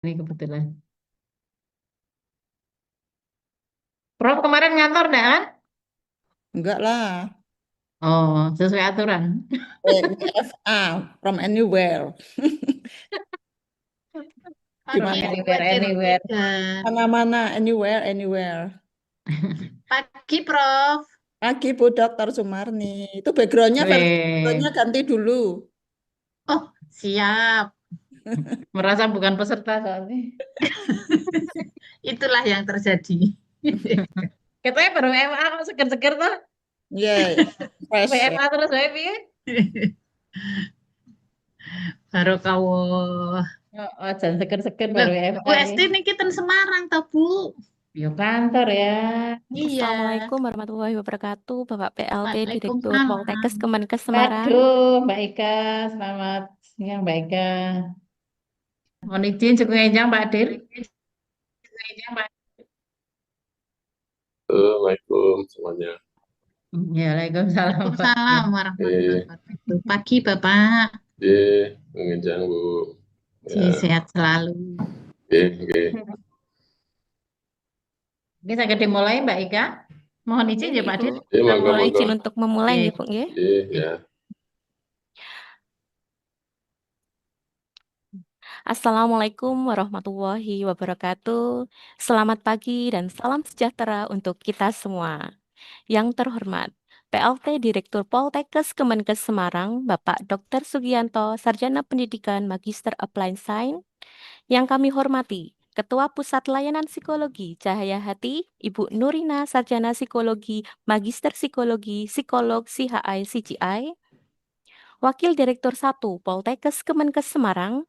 Ini kebetulan. Prof kemarin ngantor enggak kan? Enggak lah. Oh, sesuai aturan. WFA from anywhere. From Pagi Gimana? Bu anywhere, anywhere. Tirta. Mana-mana, anywhere, anywhere. Pagi Prof. Pagi Bu Dr. Sumarni. Itu backgroundnya versi Weh, backgroundnya ganti dulu. Oh, siap. merasa bukan peserta soalnya. Itulah yang terjadi. Katanya baru WFA kok seger-seger tuh. Ya, fresh. WFA terus WFI ya. Baru kau. Oh, oh, jangan seger-seger Loh, baru Bu WFA ya. Esti ini kita Semarang toh Bu. Yo kantor ya. Iya. Assalamualaikum warahmatullahi wabarakatuh, Bapak PLT Direktur Waalaikumsalam. Poltekkes Kemenkes Semarang. Waduh, Mbak Ika, selamat siang Mbak Ika. Mohon izin cukup enjang Pak Dir. Assalamualaikum semuanya. Ya, Waalaikumsalam Pak. Waalaikumsalam warahmatullahi Eh, wabarakatuh. Pagi Bapak. mengenjang Bu. Ya, Sehat selalu. oke. Ini saya dimulai Mbak Ika. Mohon izin Oke, ya Pak Ibu. Dir. Monggo, Mohon monggo. izin untuk memulai Oke. ya, Bu, ya. Ya. Assalamualaikum warahmatullahi wabarakatuh. Selamat pagi dan salam sejahtera untuk kita semua. Yang terhormat, PLT Direktur Poltekkes Kemenkes Semarang, Bapak Dr. Sugianto, Sarjana Pendidikan Magister Applied Science. Yang kami hormati, Ketua Pusat Layanan Psikologi Cahaya Hati, Ibu Nurina, Sarjana Psikologi, Magister Psikologi, Psikolog CHI CGI, Wakil Direktur 1 Poltekkes Kemenkes Semarang,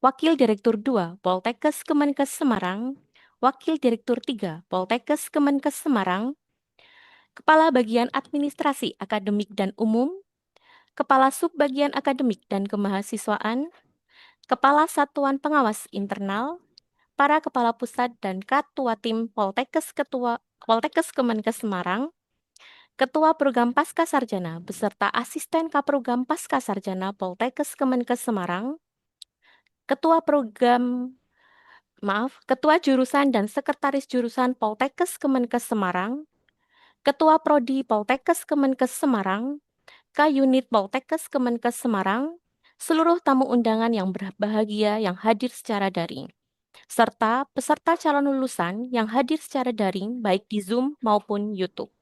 Wakil Direktur 2 Poltekkes Kemenkes Semarang, Wakil Direktur 3 Poltekkes Kemenkes Semarang, Kepala Bagian Administrasi Akademik dan Umum, Kepala Subbagian Akademik dan Kemahasiswaan, Kepala Satuan Pengawas Internal, para Kepala Pusat dan Ketua Tim Poltekkes Kemenkes Semarang, Ketua Program Pasca Sarjana beserta Asisten Kaprogram Pasca Sarjana Poltekkes Kemenkes Semarang, Ketua Jurusan dan Sekretaris Jurusan Poltekkes Kemenkes Semarang, Ketua Prodi Poltekkes Kemenkes Semarang, K-Unit Poltekkes Kemenkes Semarang, seluruh tamu undangan yang berbahagia yang hadir secara daring, serta peserta calon lulusan yang hadir secara daring baik di Zoom maupun YouTube.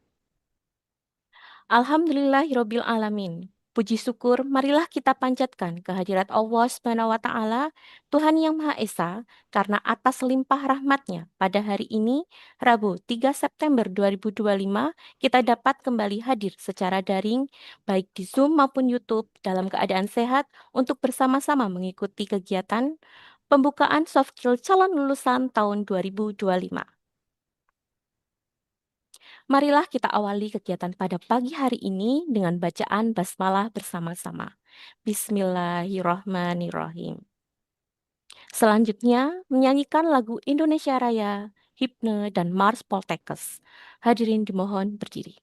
Alhamdulillahirabbil alamin. Puji syukur marilah kita panjatkan kehadirat Allah Subhanahu wa taala, Tuhan yang Maha Esa, karena atas limpah rahmatnya pada hari ini, Rabu 3 September 2025, kita dapat kembali hadir secara daring, baik di Zoom maupun YouTube, dalam keadaan sehat untuk bersama-sama mengikuti kegiatan pembukaan soft skill calon lulusan tahun 2025. Marilah kita awali kegiatan pada pagi hari ini dengan bacaan basmalah bersama-sama. Bismillahirrahmanirrahim. Selanjutnya, menyanyikan lagu Indonesia Raya, Himne, dan Mars Poltekkes. Hadirin dimohon berdiri.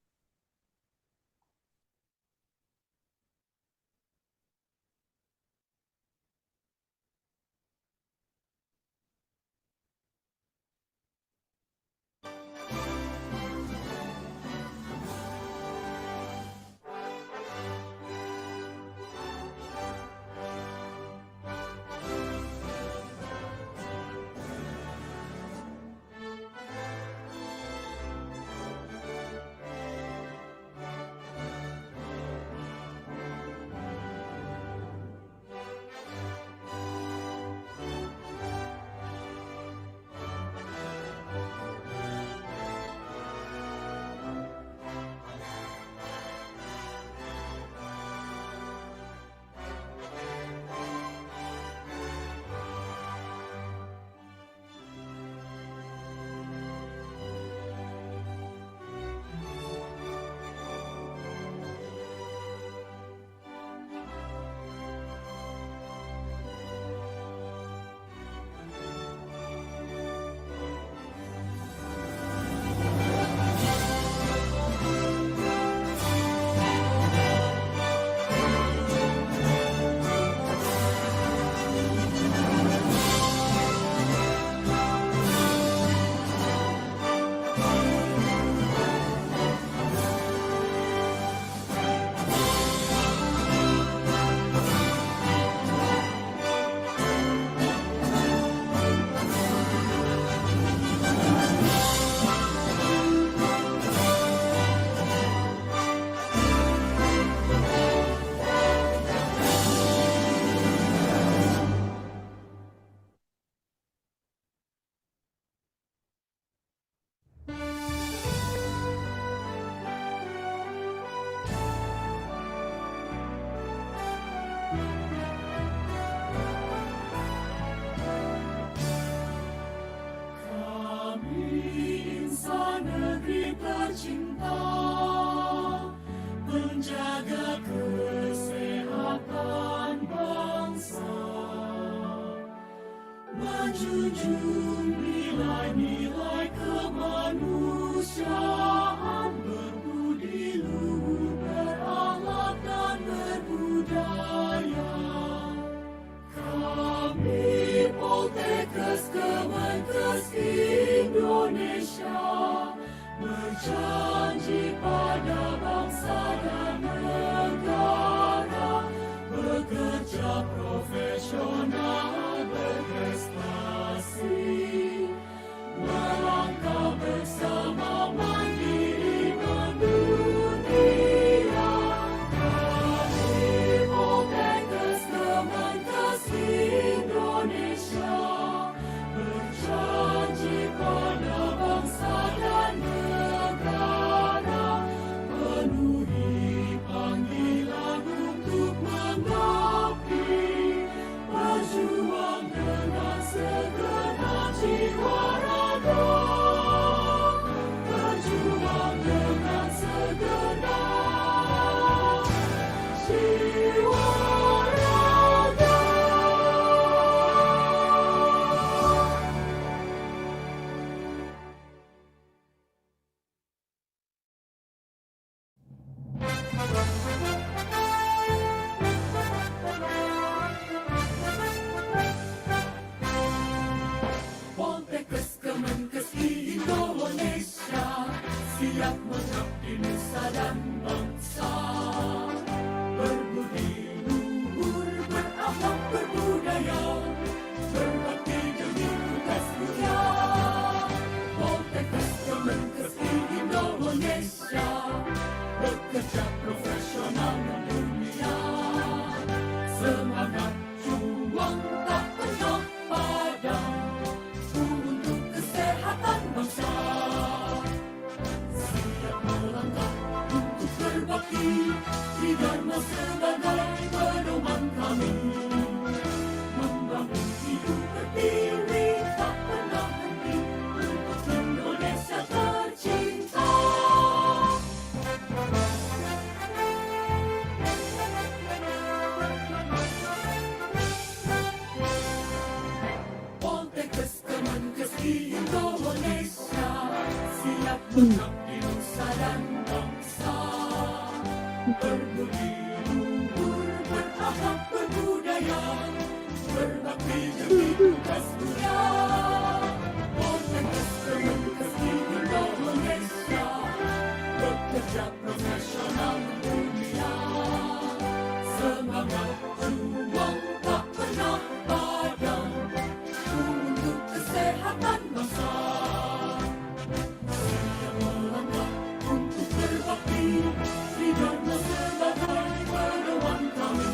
menjunjung nilai-nilai kemanusiaan, berbudi luhur, berakhlak dan berbudaya. Kami Poltekkes Kemenkes Indonesia berjanji pada bangsa dan negara, bekerja profesional, berprestasi, melangkah bersama mandiri mendunia. Kami Poltekkes Kemenkes Indonesia berjanji pada bangsa dan negara, penuhi panggilan untuk mengabdi, berjuang dengan segenap jiwa raga, berjuang dengan segenap jiwa raga. Poltekkes Kemenkes Indonesia siap mengabdi nusa dan bangsa, berbudi luhur, berakhlak, berbudaya, berbakti demi tugas mulia. Poltekkes Kemenkes Indonesia bekerja profesional mendunia, semangat juang tak pernah padam untuk kesehatan bangsa, siap melangkah untuk berbakti, di Dharma sebagai pedoman kami, membangun hidup berdiri tak pernah henti untuk Indonesia tercinta. Poltekkes Kemenkes Indonesia siap mengabdi nusa dan bangsa, berbudi luhur, berakhlak, berbudaya, berbakti demi tugas mulia. Poltekkes Kemenkes Indonesia bekerja profesional mendunia, semangat juang tak pernah padam untuk kesehatan bangsa, siap melangkah untuk berbakti, di Dharma sebagai pedoman kami,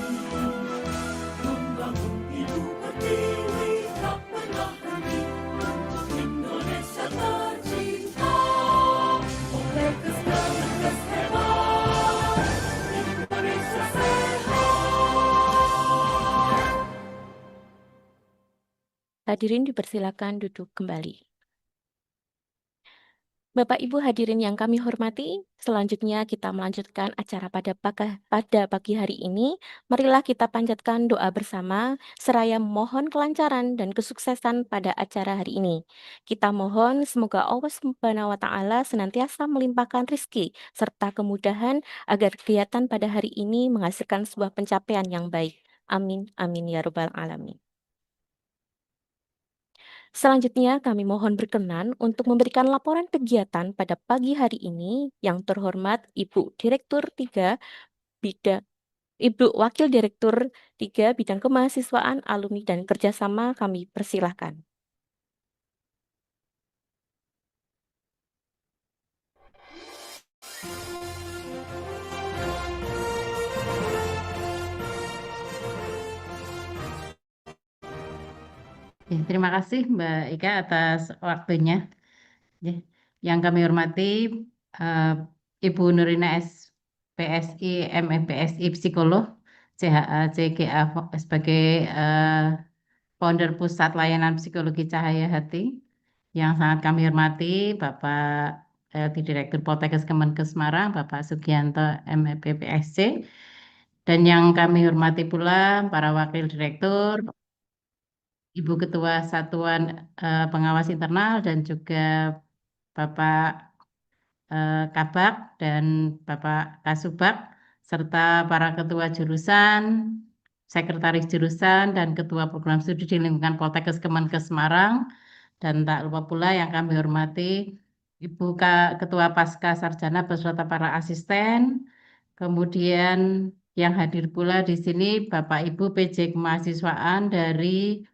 membangun hidup berdiri tak pernah henti untuk Indonesia tercinta. Poltekkes Kemenkes hebat, Indonesia sehat. Hadirin dipersilakan duduk kembali. Bapak Ibu hadirin yang kami hormati, selanjutnya kita melanjutkan acara pada pagi hari ini. Marilah kita panjatkan doa bersama, seraya mohon kelancaran dan kesuksesan pada acara hari ini. Kita mohon semoga Allah Subhanahu wa Ta'ala senantiasa melimpahkan rizki serta kemudahan agar kegiatan pada hari ini menghasilkan sebuah pencapaian yang baik. Amin, amin ya Rabbal 'Alamin. Selanjutnya, kami mohon berkenan untuk memberikan laporan kegiatan pada pagi hari ini. Yang terhormat Ibu Direktur 3 Ibu Wakil Direktur 3 Bidang Kemahasiswaan, Alumni dan Kerjasama, kami persilahkan. Ya, terima kasih Mbak Ika atas waktunya. Ya, yang kami hormati Ibu Nurina SPSI, MFPSI Psikolog, CHA, CGA sebagai founder Pusat Layanan Psikologi Cahaya Hati. Yang sangat kami hormati Bapak Direktur Poltekkes Kemenkes Semarang, Bapak Sugianto MFPSC. Dan yang kami hormati pula para Wakil Direktur, Ibu Ketua Satuan Pengawas Internal dan juga Bapak Kabak dan Bapak Kasubag serta para ketua jurusan, sekretaris jurusan dan ketua program studi di lingkungan Poltekkes Kemenkes Semarang, dan tak lupa pula yang kami hormati Ibu Ketua Pasca Sarjana beserta para asisten, kemudian yang hadir pula di sini Bapak Ibu PJ Kemahasiswaan dari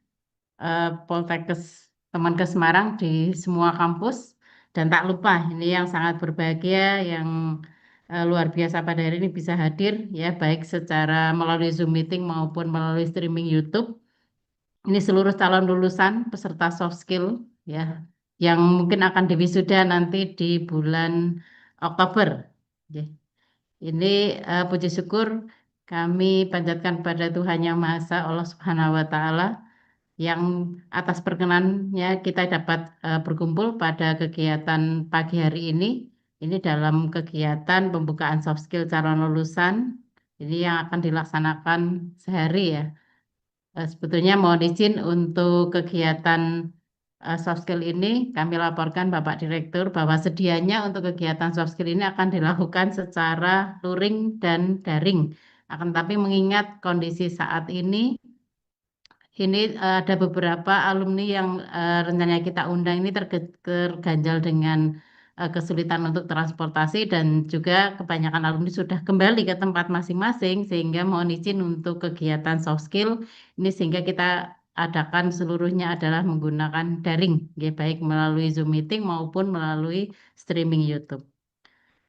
Poltekkes Kemenkes Semarang di semua kampus. Dan tak lupa ini yang sangat berbahagia yang luar biasa pada hari ini bisa hadir ya, baik secara melalui Zoom meeting maupun melalui streaming YouTube. Ini seluruh calon lulusan peserta soft skill ya yang mungkin akan diwisuda nanti di bulan Oktober. Ya. Ini puji syukur kami panjatkan pada Tuhan Yang Maha Esa Allah Subhanahu wa Ta'ala yang atas perkenannya kita dapat berkumpul pada kegiatan pagi hari ini. Ini dalam kegiatan pembukaan soft skill calon lulusan. Ini yang akan dilaksanakan sehari ya. Sebetulnya mohon izin untuk kegiatan soft skill ini kami laporkan Bapak Direktur bahwa sedianya untuk kegiatan soft skill ini akan dilakukan secara luring dan daring. Akan tetapi mengingat kondisi saat ini ada beberapa alumni yang rencananya kita undang ini terganjal dengan kesulitan untuk transportasi dan juga kebanyakan alumni sudah kembali ke tempat masing-masing sehingga mohon izin untuk kegiatan soft skill ini sehingga kita adakan seluruhnya adalah menggunakan daring, ya, baik melalui Zoom meeting maupun melalui streaming YouTube.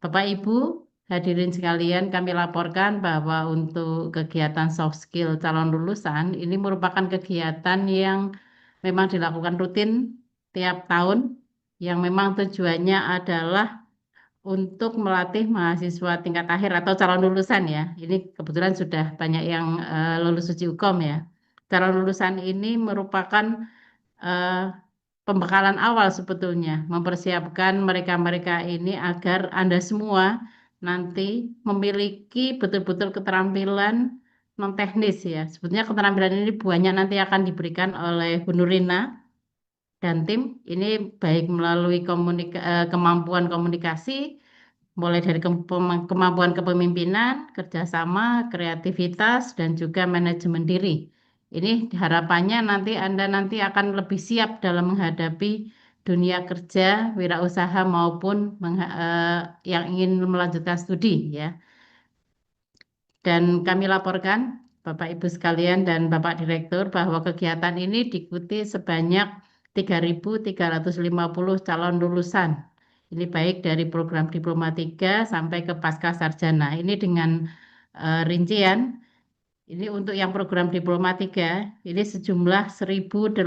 Bapak Ibu hadirin sekalian, kami laporkan bahwa untuk kegiatan soft skill calon lulusan ini merupakan kegiatan yang memang dilakukan rutin tiap tahun, yang memang tujuannya adalah untuk melatih mahasiswa tingkat akhir atau calon lulusan ya. Ini kebetulan sudah banyak yang lulus uji hukum ya. Calon lulusan ini merupakan pembekalan awal sebetulnya, mempersiapkan mereka-mereka ini agar Anda semua nanti memiliki betul-betul keterampilan non teknis ya. Sebetulnya keterampilan ini banyak nanti akan diberikan oleh Bu Nurina dan tim. Ini baik melalui kemampuan komunikasi, mulai dari kemampuan kepemimpinan, kerjasama, kreativitas, dan juga manajemen diri. Ini harapannya nanti Anda nanti akan lebih siap dalam menghadapi dunia kerja, wirausaha maupun yang ingin melanjutkan studi ya. Dan kami laporkan Bapak Ibu sekalian dan Bapak Direktur bahwa kegiatan ini diikuti sebanyak 3.350 calon lulusan. Ini baik dari program Diploma 3 sampai ke Pasca Sarjana. Ini dengan rincian, ini untuk yang program Diploma 3, ini sejumlah 1.857.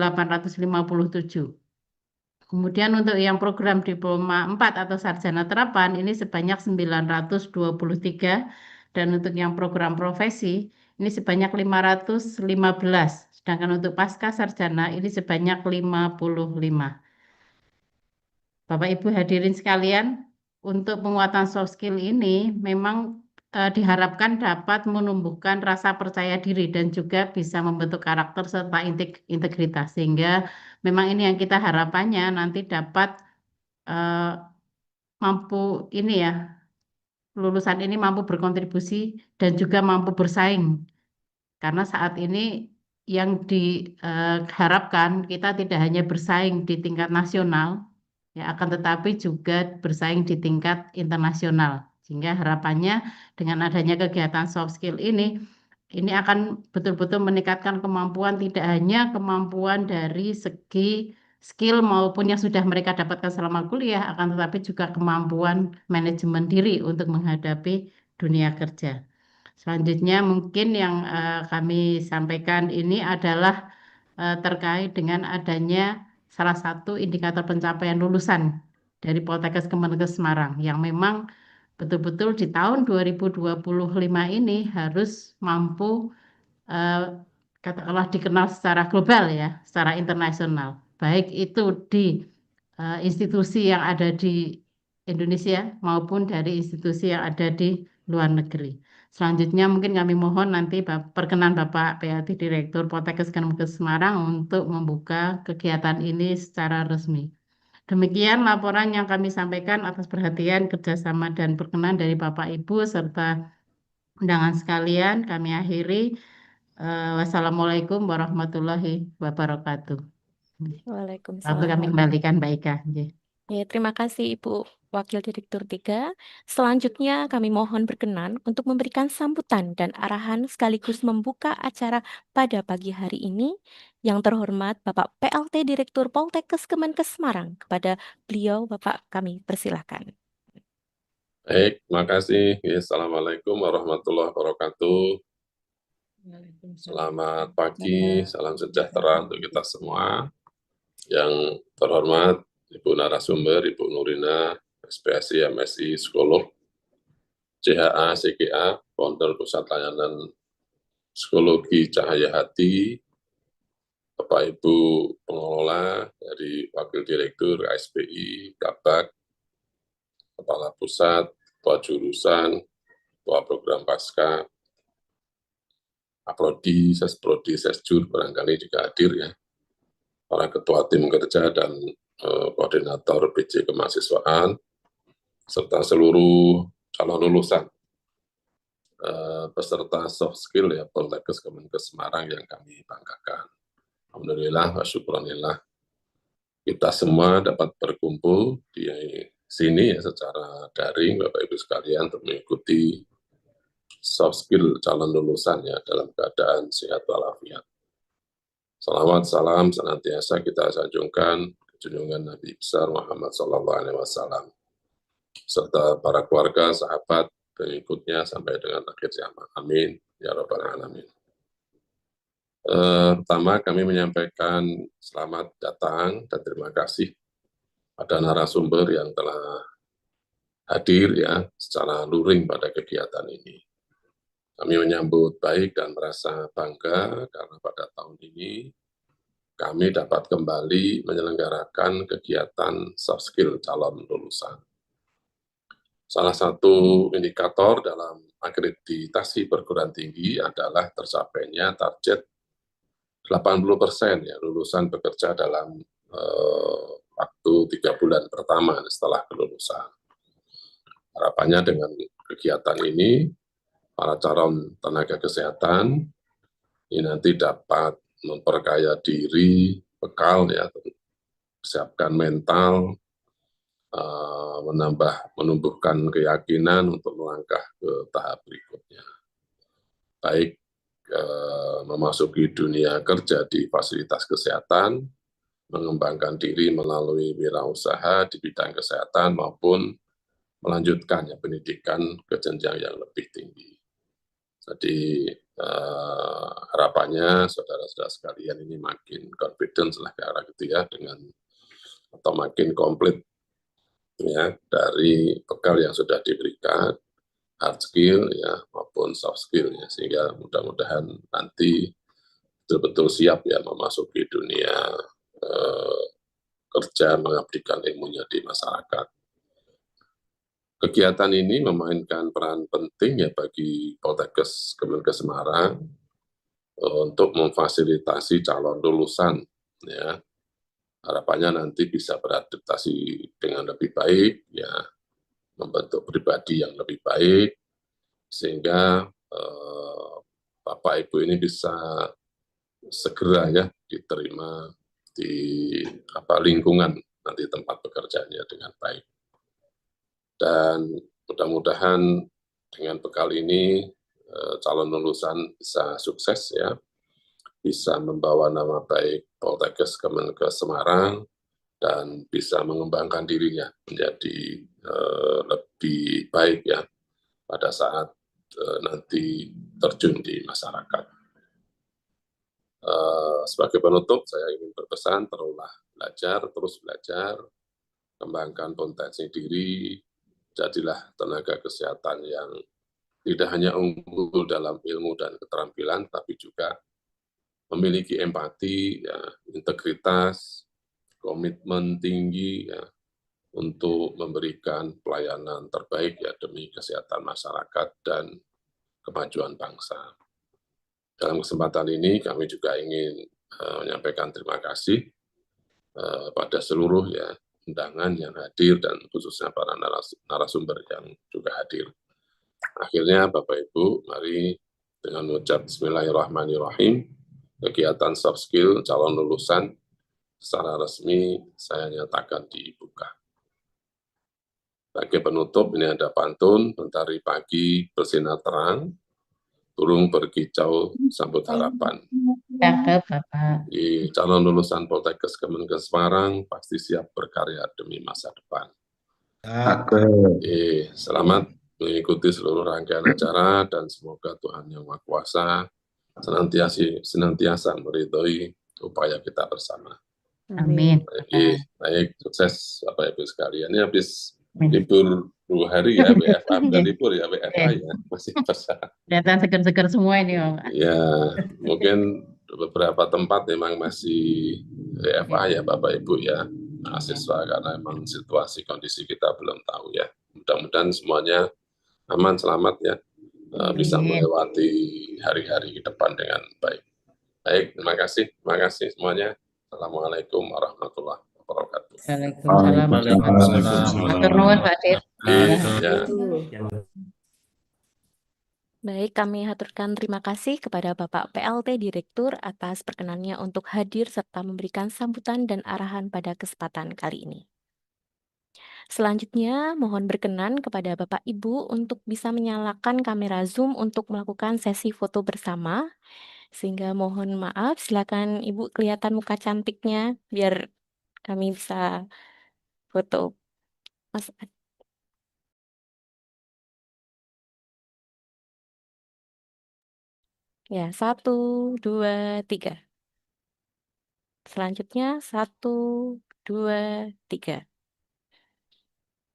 Kemudian untuk yang program Diploma 4 atau Sarjana Terapan, ini sebanyak 923. Dan untuk yang program profesi, ini sebanyak 515. Sedangkan untuk Pasca Sarjana, ini sebanyak 55. Bapak Ibu hadirin sekalian, untuk penguatan soft skill ini memang diharapkan dapat menumbuhkan rasa percaya diri dan juga bisa membentuk karakter serta integritas sehingga memang ini yang kita harapannya nanti dapat mampu ini ya, lulusan ini mampu berkontribusi dan juga mampu bersaing karena saat ini yang diharapkan kita tidak hanya bersaing di tingkat nasional ya, akan tetapi juga bersaing di tingkat internasional. Sehingga harapannya dengan adanya kegiatan soft skill ini akan betul-betul meningkatkan kemampuan, tidak hanya kemampuan dari segi skill maupun yang sudah mereka dapatkan selama kuliah, akan tetapi juga kemampuan manajemen diri untuk menghadapi dunia kerja. Selanjutnya mungkin yang kami sampaikan ini adalah terkait dengan adanya salah satu indikator pencapaian lulusan dari Poltekkes Kemenkes Semarang yang memang betul-betul di tahun 2025 ini harus mampu katakanlah dikenal secara global ya, secara internasional. Baik itu di institusi yang ada di Indonesia maupun dari institusi yang ada di luar negeri. Selanjutnya mungkin kami mohon nanti perkenan Bapak PLT Direktur Poltekkes Kemenkes Semarang untuk membuka kegiatan ini secara resmi. Demikian laporan yang kami sampaikan atas perhatian, kerjasama, dan perkenan dari Bapak Ibu serta undangan sekalian. Kami akhiri. Wassalamualaikum warahmatullahi wabarakatuh. Lalu Waalaikumsalam kami kembalikan Mbak Ika. Nggih. Ya, terima kasih Ibu Wakil Direktur 3. Selanjutnya kami mohon berkenan untuk memberikan sambutan dan arahan sekaligus membuka acara pada pagi hari ini. Yang terhormat Bapak PLT Direktur Poltekkes Kemenkes Semarang. Kepada beliau Bapak kami persilahkan. Baik, terima kasih. Ya, Assalamualaikum warahmatullahi wabarakatuh. Selamat pagi, salam sejahtera untuk kita semua. Yang terhormat Ibu narasumber, Ibu Nurina, SPSI, MSI, psikolog, CHA, CGA, founder Pusat Layanan Psikologi Cahaya Hati, Bapak Ibu pengelola dari Wakil Direktur KSPI, Kabak, Kepala Pusat, Ketua Jurusan, Ketua Program Pasca, Aprodi, Sesprodi, Sesjur, barangkali juga hadir ya, para ketua tim kerja dan koordinator PJ Kemahasiswaan, serta seluruh calon lulusan peserta soft skill ya Poltekkes Kemenkes Semarang yang kami banggakan. Alhamdulillah wa syukronillah kita semua dapat berkumpul di sini ya secara daring Bapak Ibu sekalian untuk mengikuti soft skill calon lulusan ya dalam keadaan sehat walafiat. Salawat salam senantiasa kita sanjungkan junjungan Nabi besar Muhammad SAW serta para keluarga, sahabat, pengikutnya sampai dengan akhir zaman. Amin ya rabbal alamin. Pertama kami menyampaikan selamat datang dan terima kasih pada narasumber yang telah hadir ya secara luring pada kegiatan ini. Kami menyambut baik dan merasa bangga karena pada tahun ini kami dapat kembali menyelenggarakan kegiatan soft skill calon lulusan. Salah satu indikator dalam akreditasi perguruan tinggi adalah tercapainya target 80% ya lulusan bekerja dalam waktu 3 bulan pertama setelah kelulusan. Harapannya dengan kegiatan ini, para calon tenaga kesehatan ini nanti dapat memperkaya diri, bekal ya, persiapkan mental, menumbuhkan keyakinan untuk melangkah ke tahap berikutnya. Baik memasuki dunia kerja di fasilitas kesehatan, mengembangkan diri melalui wirausaha di bidang kesehatan maupun melanjutkan ya, pendidikan ke jenjang yang lebih tinggi. Jadi harapannya saudara-saudara sekalian ini makin confidence lah ke arah gitu ya dengan atau makin komplit ya dari bekal yang sudah diberikan hard skill ya maupun soft skill ya sehingga mudah-mudahan nanti betul-betul siap ya memasuki dunia kerja mengabdikan ilmunya di masyarakat. Kegiatan ini memainkan peran penting ya bagi Poltekkes Kemenkes Semarang untuk memfasilitasi calon lulusan ya. Harapannya nanti bisa beradaptasi dengan lebih baik ya, membentuk pribadi yang lebih baik sehingga Bapak Ibu ini bisa segera ya diterima di lingkungan nanti tempat bekerjanya dengan baik. Dan mudah-mudahan dengan bekal ini calon lulusan bisa sukses ya, bisa membawa nama baik Poltekkes Kemenkes Semarang dan bisa mengembangkan dirinya menjadi lebih baik ya pada saat nanti terjun di masyarakat. Sebagai penutup saya ingin berpesan terus belajar, kembangkan potensi diri, jadilah tenaga kesehatan yang tidak hanya unggul dalam ilmu dan keterampilan, tapi juga memiliki empati, ya, integritas, komitmen tinggi ya, untuk memberikan pelayanan terbaik ya demi kesehatan masyarakat dan kemajuan bangsa. Dalam kesempatan ini kami juga ingin menyampaikan terima kasih pada seluruh ya undangan yang hadir dan khususnya para narasumber yang juga hadir. Akhirnya Bapak Ibu, mari dengan mengucap Bismillahirrahmanirrahim, kegiatan soft skill calon lulusan secara resmi saya nyatakan dibuka. Sebagai penutup, ini ada pantun, mentari pagi bersinar terang, turun berkicau sambut harapan. Cakep, Bapak. Calon lulusan Poltekkes Kemenkes Semarang pasti siap berkarya demi masa depan. Selamat mengikuti seluruh rangkaian acara dan semoga Tuhan Yang Maha Kuasa senantiasa meridhoi upaya kita bersama. Amin. Baik, sukses Bapak Ibu sekalian. Ini habis libur 2 hari ya, WFA, bukan libur ya, WFA ya, masih basah. Kelihatan seger-seger semua ini, Bapak. Ya, mungkin beberapa tempat memang masih WFA ya Bapak Ibu ya, mahasiswa, karena memang situasi kondisi kita belum tahu ya. Mudah-mudahan semuanya aman, selamat ya, bisa melewati hari-hari ke depan dengan baik. Baik, terima kasih semuanya. Assalamualaikum warahmatullahi wabarakatuh. Waalaikumsalam. Matur nuwun, Pak Dir. Ya. Baik, kami haturkan terima kasih kepada Bapak PLT Direktur atas perkenannya untuk hadir serta memberikan sambutan dan arahan pada kesempatan kali ini. Selanjutnya, mohon berkenan kepada Bapak Ibu untuk bisa menyalakan kamera Zoom untuk melakukan sesi foto bersama. Sehingga mohon maaf, silakan Ibu kelihatan muka cantiknya biar kami bisa foto. Mas Ya, 1, 2, 3. Selanjutnya 1, 2, 3.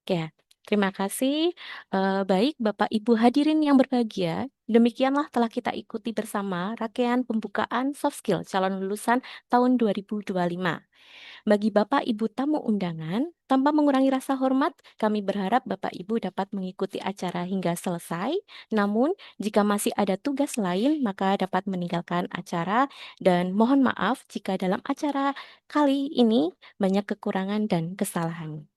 Oke, terima kasih. Baik, Bapak Ibu hadirin yang berbahagia, demikianlah telah kita ikuti bersama rangkaian pembukaan soft skill calon lulusan tahun 2025. Bagi Bapak Ibu tamu undangan, tanpa mengurangi rasa hormat, kami berharap Bapak Ibu dapat mengikuti acara hingga selesai. Namun, jika masih ada tugas lain, maka dapat meninggalkan acara. Dan mohon maaf jika dalam acara kali ini banyak kekurangan dan kesalahan.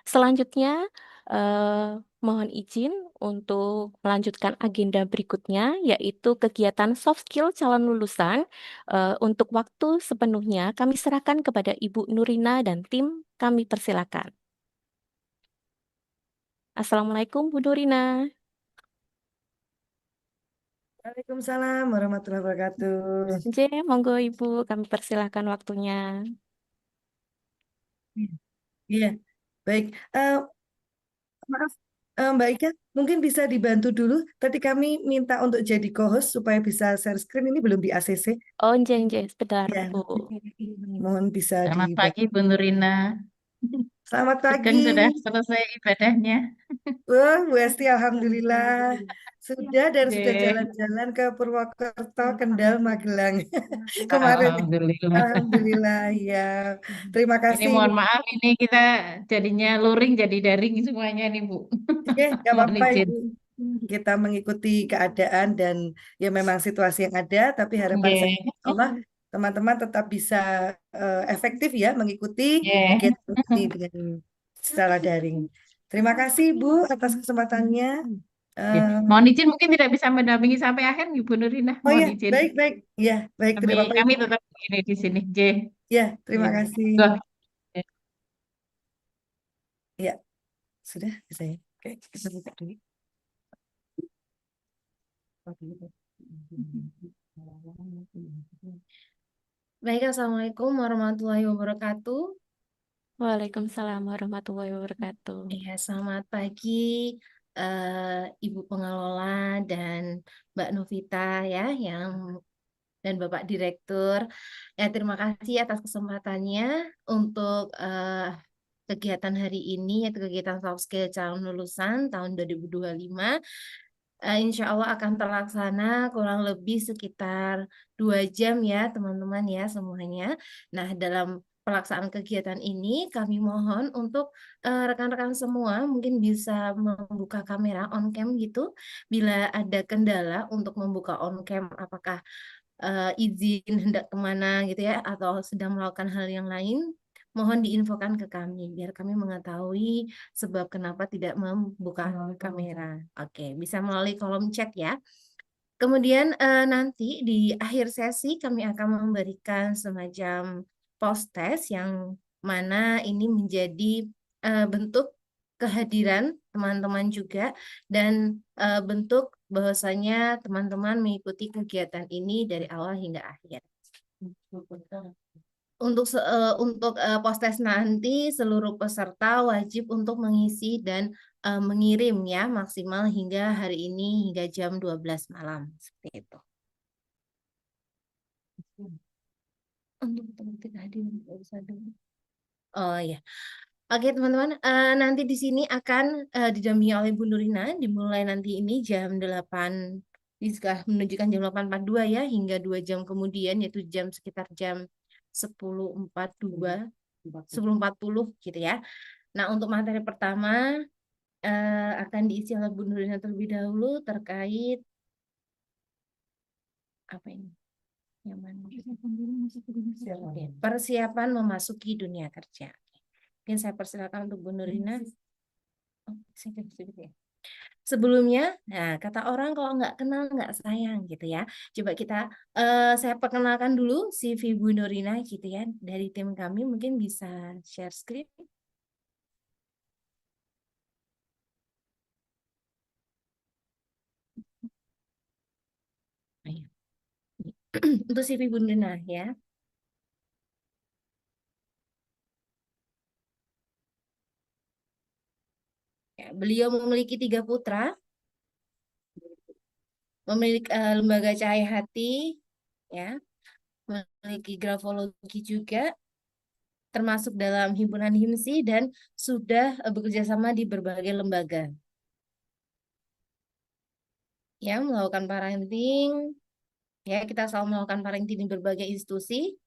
Selanjutnya, mohon izin untuk melanjutkan agenda berikutnya, yaitu kegiatan soft skill calon lulusan. Untuk waktu sepenuhnya kami serahkan kepada Ibu Nurina dan tim, kami persilakan. Assalamualaikum Bu Nurina. Waalaikumsalam warahmatullahi wabarakatuh. Monggo Ibu, kami persilakan waktunya. Iya, baik. Maaf, Mbak Ika, mungkin bisa dibantu dulu. Tadi kami minta untuk jadi co-host supaya bisa share screen, ini belum di ACC. Oh, sebentar Ya, Bu. mohon bisa Selamat dibantu. pagi, Bu Nurina. Selamat Sugeng pagi. sudah selesai ibadahnya. Wah, Bu Esti, alhamdulillah. Sudah dan sudah Oke. jalan-jalan ke Purwokerto, Kendal, Magelang. Kemarin. Alhamdulillah. Alhamdulillah, ya. Terima Ini kasih. mohon maaf, ini kita jadinya luring jadi daring semuanya nih, Bu. Ya, nggak Mohon apa-apa, izin. Ibu. Kita mengikuti keadaan dan ya memang situasi yang ada, tapi harapan saya Nggih. Allah teman-teman tetap bisa efektif ya mengikuti Nggih. kegiatan ini dengan secara daring. Terima kasih Bu atas kesempatannya. Mohon izin mungkin tidak bisa mendampingi sampai akhir, Ibu Nurina. Oh Mohon ya, izin. baik. Ya, baik. Tidak apa-apa. Kami tetap ini di sini. Ya, terima Nggih. kasih. Go. Ya, sudah saya. Oke, kita buka dulu. Baik, Assalamualaikum warahmatullahi wabarakatuh. Waalaikumsalam warahmatullahi wabarakatuh. Ya, selamat pagi Ibu Pengelola dan Mbak Novita ya, dan Bapak Direktur. Ya, terima kasih atas kesempatannya untuk kegiatan hari ini, yaitu kegiatan soft skill calon lulusan tahun 2025. Insya Allah akan terlaksana kurang lebih sekitar 2 jam ya teman-teman ya semuanya. Nah, dalam pelaksanaan kegiatan ini, kami mohon untuk rekan-rekan semua mungkin bisa membuka kamera on cam gitu. Bila ada kendala untuk membuka on cam, apakah izin hendak kemana gitu ya, atau sedang melakukan hal yang lain, mohon diinfokan ke kami biar kami mengetahui sebab kenapa tidak membuka kamera. Oke, bisa melalui kolom chat ya. Kemudian nanti di akhir sesi kami akan memberikan semacam post test yang mana ini menjadi bentuk kehadiran teman-teman juga dan bentuk bahwasanya teman-teman mengikuti kegiatan ini dari awal hingga akhir. Untuk post test nanti seluruh peserta wajib untuk mengisi dan mengirim ya maksimal hingga hari ini hingga jam 12 malam seperti itu. Untuk teman tidak hadir tidak bisa dengar. Oh ya. Oke teman-teman, nanti di sini akan didampingi oleh Bu Nurina dimulai nanti ini jam 8 sudah menunjukkan jam 8.42 ya hingga 2 jam kemudian yaitu sekitar jam 10.42 10.40 gitu ya. Nah, untuk materi pertama akan diisi oleh Bu Nurina terlebih dahulu terkait apa ini? Yang mana? Oke, persiapan memasuki dunia kerja. Mungkin saya persilakan untuk Bu Nurina. Oh, sedikit ya. Sebelumnya, nah kata orang kalau nggak kenal nggak sayang gitu ya. Coba saya perkenalkan dulu CV Bu Nurina gitu ya. Dari tim kami mungkin bisa share screen. Ayo. Untuk CV Bu Nurina ya. Ya, beliau memiliki 3 putra, memiliki lembaga Cahaya Hati, ya, memiliki grafologi juga, termasuk dalam himpunan HIMSI dan sudah bekerja sama di berbagai lembaga. Ya, melakukan parenting, ya kita selalu melakukan parenting di berbagai institusi.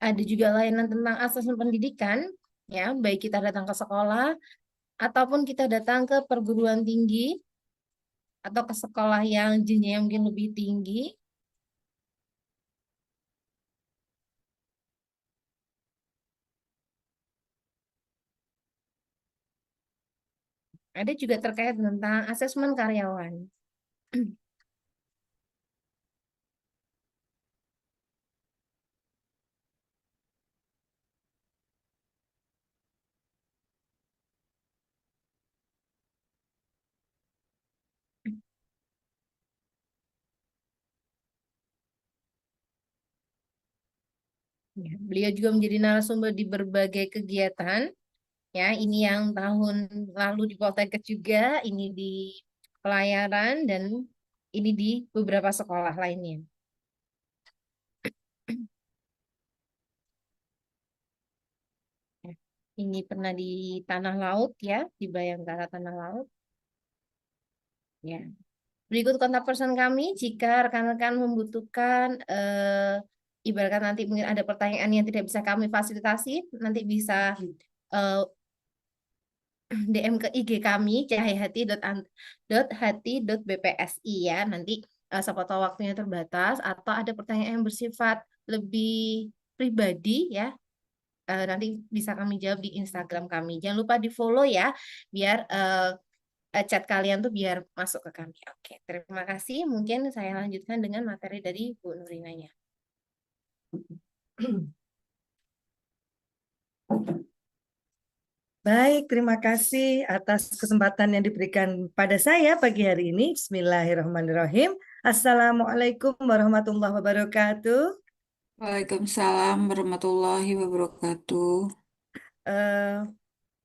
Ada juga layanan tentang asesmen pendidikan, ya, baik kita datang ke sekolah ataupun kita datang ke perguruan tinggi atau ke sekolah yang jenjangnya mungkin lebih tinggi. Ada juga terkait tentang asesmen karyawan. Ya, beliau juga menjadi narasumber di berbagai kegiatan. Ya, ini yang tahun lalu di Poltekkes juga, ini di pelayaran dan ini di beberapa sekolah lainnya. Ya, ini pernah di Tanah Laut ya, di Bayangkara Tanah Laut. Ya. Berikut kontak person kami jika rekan-rekan membutuhkan ibaratkan nanti mungkin ada pertanyaan yang tidak bisa kami fasilitasi, nanti bisa DM ke IG kami cahayahati.hati.bpsi ya. Nanti siapa tahu waktunya terbatas atau ada pertanyaan yang bersifat lebih pribadi ya. Nanti bisa kami jawab di Instagram kami. Jangan lupa di-follow ya biar chat kalian tuh biar masuk ke kami. Oke, terima kasih. Mungkin saya lanjutkan dengan materi dari Bu Nurinanya. Baik, terima kasih atas kesempatan yang diberikan pada saya pagi hari ini. Bismillahirrahmanirrahim. Assalamualaikum warahmatullahi wabarakatuh. Waalaikumsalam warahmatullahi wabarakatuh.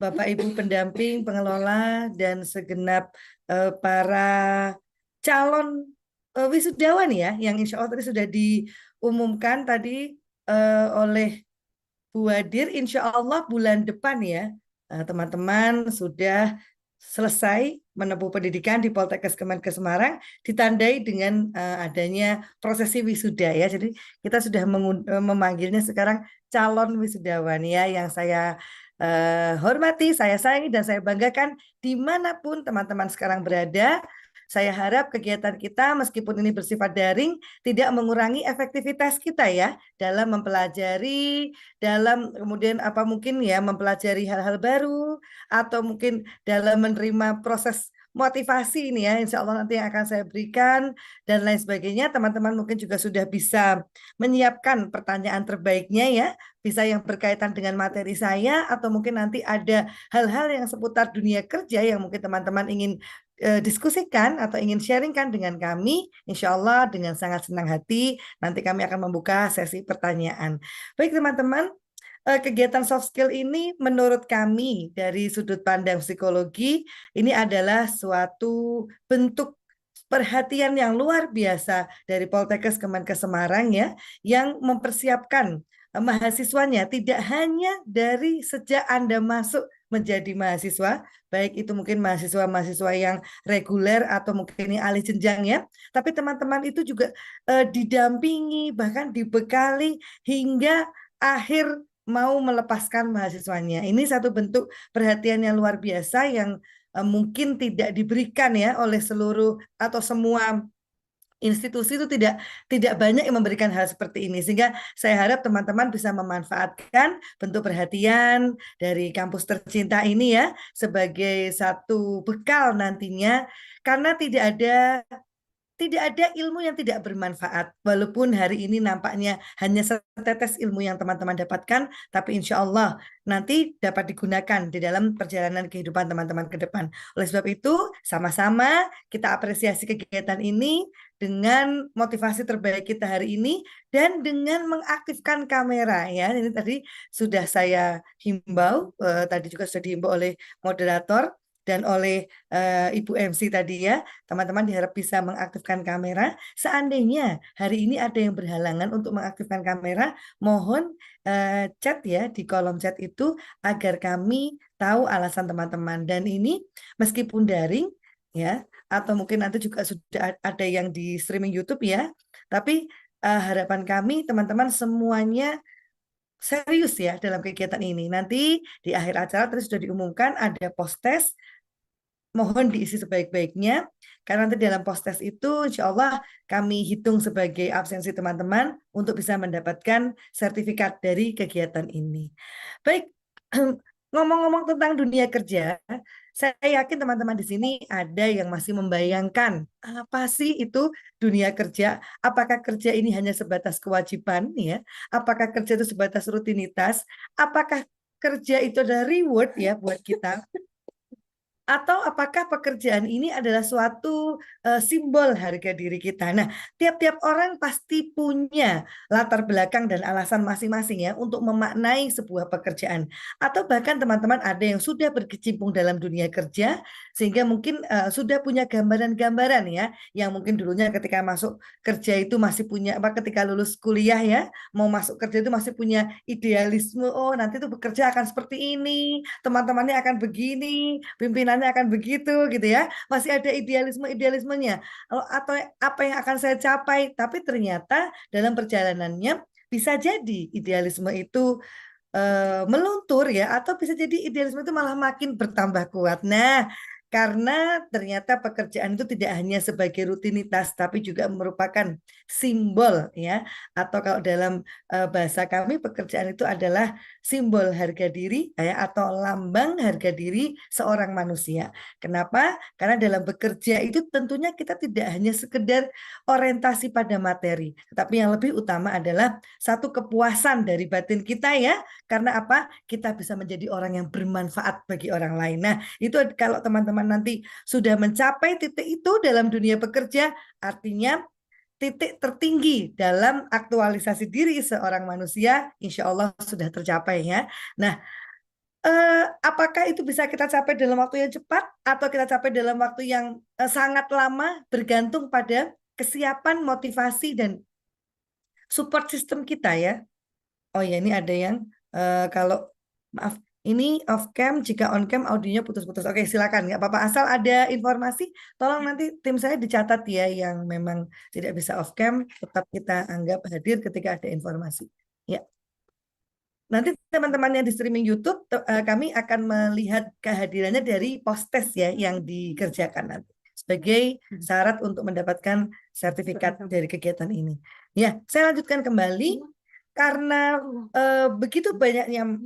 Bapak Ibu pendamping, pengelola, dan segenap para calon wisudawan ya, yang insya Allah tadi sudah diumumkan tadi oleh Bu Wadir, insya Allah bulan depan ya, teman-teman sudah selesai menempuh pendidikan di Poltekkes Kemenkes Semarang ditandai dengan adanya prosesi wisuda ya. Jadi kita sudah memanggilnya sekarang calon wisudawan ya, yang saya hormati, saya sayangi dan saya banggakan dimanapun teman-teman sekarang berada. Saya harap kegiatan kita meskipun ini bersifat daring tidak mengurangi efektivitas kita ya dalam mempelajari, dalam kemudian mungkin ya mempelajari hal-hal baru atau mungkin dalam menerima proses motivasi ini ya, insya Allah nanti yang akan saya berikan dan lain sebagainya. Teman-teman mungkin juga sudah bisa menyiapkan pertanyaan terbaiknya ya, bisa yang berkaitan dengan materi saya atau mungkin nanti ada hal-hal yang seputar dunia kerja yang mungkin teman-teman ingin diskusikan atau ingin sharingkan dengan kami. Insya Allah dengan sangat senang hati nanti kami akan membuka sesi pertanyaan. Baik teman-teman, kegiatan soft skill ini menurut kami dari sudut pandang psikologi ini adalah suatu bentuk perhatian yang luar biasa dari Poltekkes Kemenkes Semarang ya, yang mempersiapkan mahasiswanya tidak hanya dari sejak Anda masuk menjadi mahasiswa, baik itu mungkin mahasiswa-mahasiswa yang reguler atau mungkin yang alih jenjang ya, tapi teman-teman itu juga didampingi bahkan dibekali hingga akhir mau melepaskan mahasiswanya. Ini satu bentuk perhatian yang luar biasa yang mungkin tidak diberikan ya oleh seluruh atau semua institusi itu tidak banyak yang memberikan hal seperti ini, sehingga saya harap teman-teman bisa memanfaatkan bentuk perhatian dari kampus tercinta ini ya sebagai satu bekal nantinya, karena tidak ada ilmu yang tidak bermanfaat. Walaupun hari ini nampaknya hanya setetes ilmu yang teman-teman dapatkan, tapi insya Allah nanti dapat digunakan di dalam perjalanan kehidupan teman-teman ke depan. Oleh sebab itu, sama-sama kita apresiasi kegiatan ini dengan motivasi terbaik kita hari ini dan dengan mengaktifkan kamera ya. Ini tadi sudah saya himbau, tadi juga sudah dihimbau oleh moderator dan oleh Ibu MC tadi ya, teman-teman diharap bisa mengaktifkan kamera. Seandainya hari ini ada yang berhalangan untuk mengaktifkan kamera, mohon chat ya di kolom chat itu agar kami tahu alasan teman-teman. Dan ini meskipun daring ya, atau mungkin nanti juga sudah ada yang di streaming YouTube ya, tapi harapan kami teman-teman semuanya serius ya dalam kegiatan ini. Nanti di akhir acara tadi sudah diumumkan ada post-test, mohon diisi sebaik-baiknya, karena nanti dalam post-test itu insya Allah kami hitung sebagai absensi teman-teman untuk bisa mendapatkan sertifikat dari kegiatan ini. Baik, ngomong-ngomong tentang dunia kerja, saya yakin teman-teman di sini ada yang masih membayangkan apa sih itu dunia kerja? Apakah kerja ini hanya sebatas kewajiban ya? Apakah kerja itu sebatas rutinitas? Apakah kerja itu adalah reward ya buat kita? Atau apakah pekerjaan ini adalah suatu simbol harga diri kita? Nah, tiap-tiap orang pasti punya latar belakang dan alasan masing-masing ya untuk memaknai sebuah pekerjaan. Atau bahkan teman-teman ada yang sudah berkecimpung dalam dunia kerja sehingga mungkin sudah punya gambaran-gambaran ya, yang mungkin dulunya ketika masuk kerja itu masih punya ketika lulus kuliah ya, mau masuk kerja itu masih punya idealisme, oh nanti tuh bekerja akan seperti ini, teman-temannya akan begini, pimpinan akan begitu gitu ya, masih ada idealismenya atau apa yang akan saya capai, tapi ternyata dalam perjalanannya bisa jadi idealisme itu meluntur ya, atau bisa jadi idealisme itu malah makin bertambah kuat. Nah, karena ternyata pekerjaan itu tidak hanya sebagai rutinitas tapi juga merupakan simbol ya, atau kalau dalam bahasa kami pekerjaan itu adalah simbol harga diri ya, atau lambang harga diri seorang manusia. Kenapa? Karena dalam bekerja itu tentunya kita tidak hanya sekedar orientasi pada materi, tetapi yang lebih utama adalah satu kepuasan dari batin kita ya. Karena apa? Kita bisa menjadi orang yang bermanfaat bagi orang lain. Nah, itu kalau teman-teman nanti sudah mencapai titik itu dalam dunia bekerja, artinya titik tertinggi dalam aktualisasi diri seorang manusia, insya Allah sudah tercapai ya. Nah, apakah itu bisa kita capai dalam waktu yang cepat atau kita capai dalam waktu yang sangat lama, bergantung pada kesiapan, motivasi, dan support system kita ya. Oh ya, ini ada yang kalau maaf, Ini off cam, jika on cam audionya putus-putus. Oke, silakan, nggak apa-apa. Asal ada informasi, tolong nanti tim saya dicatat ya, yang memang tidak bisa off cam, tetap kita anggap hadir ketika ada informasi. Ya. Nanti teman-teman yang di streaming YouTube, kami akan melihat kehadirannya dari post-test ya, yang dikerjakan nanti sebagai syarat untuk mendapatkan sertifikat dari kegiatan ini. Ya, saya lanjutkan kembali karena begitu banyaknya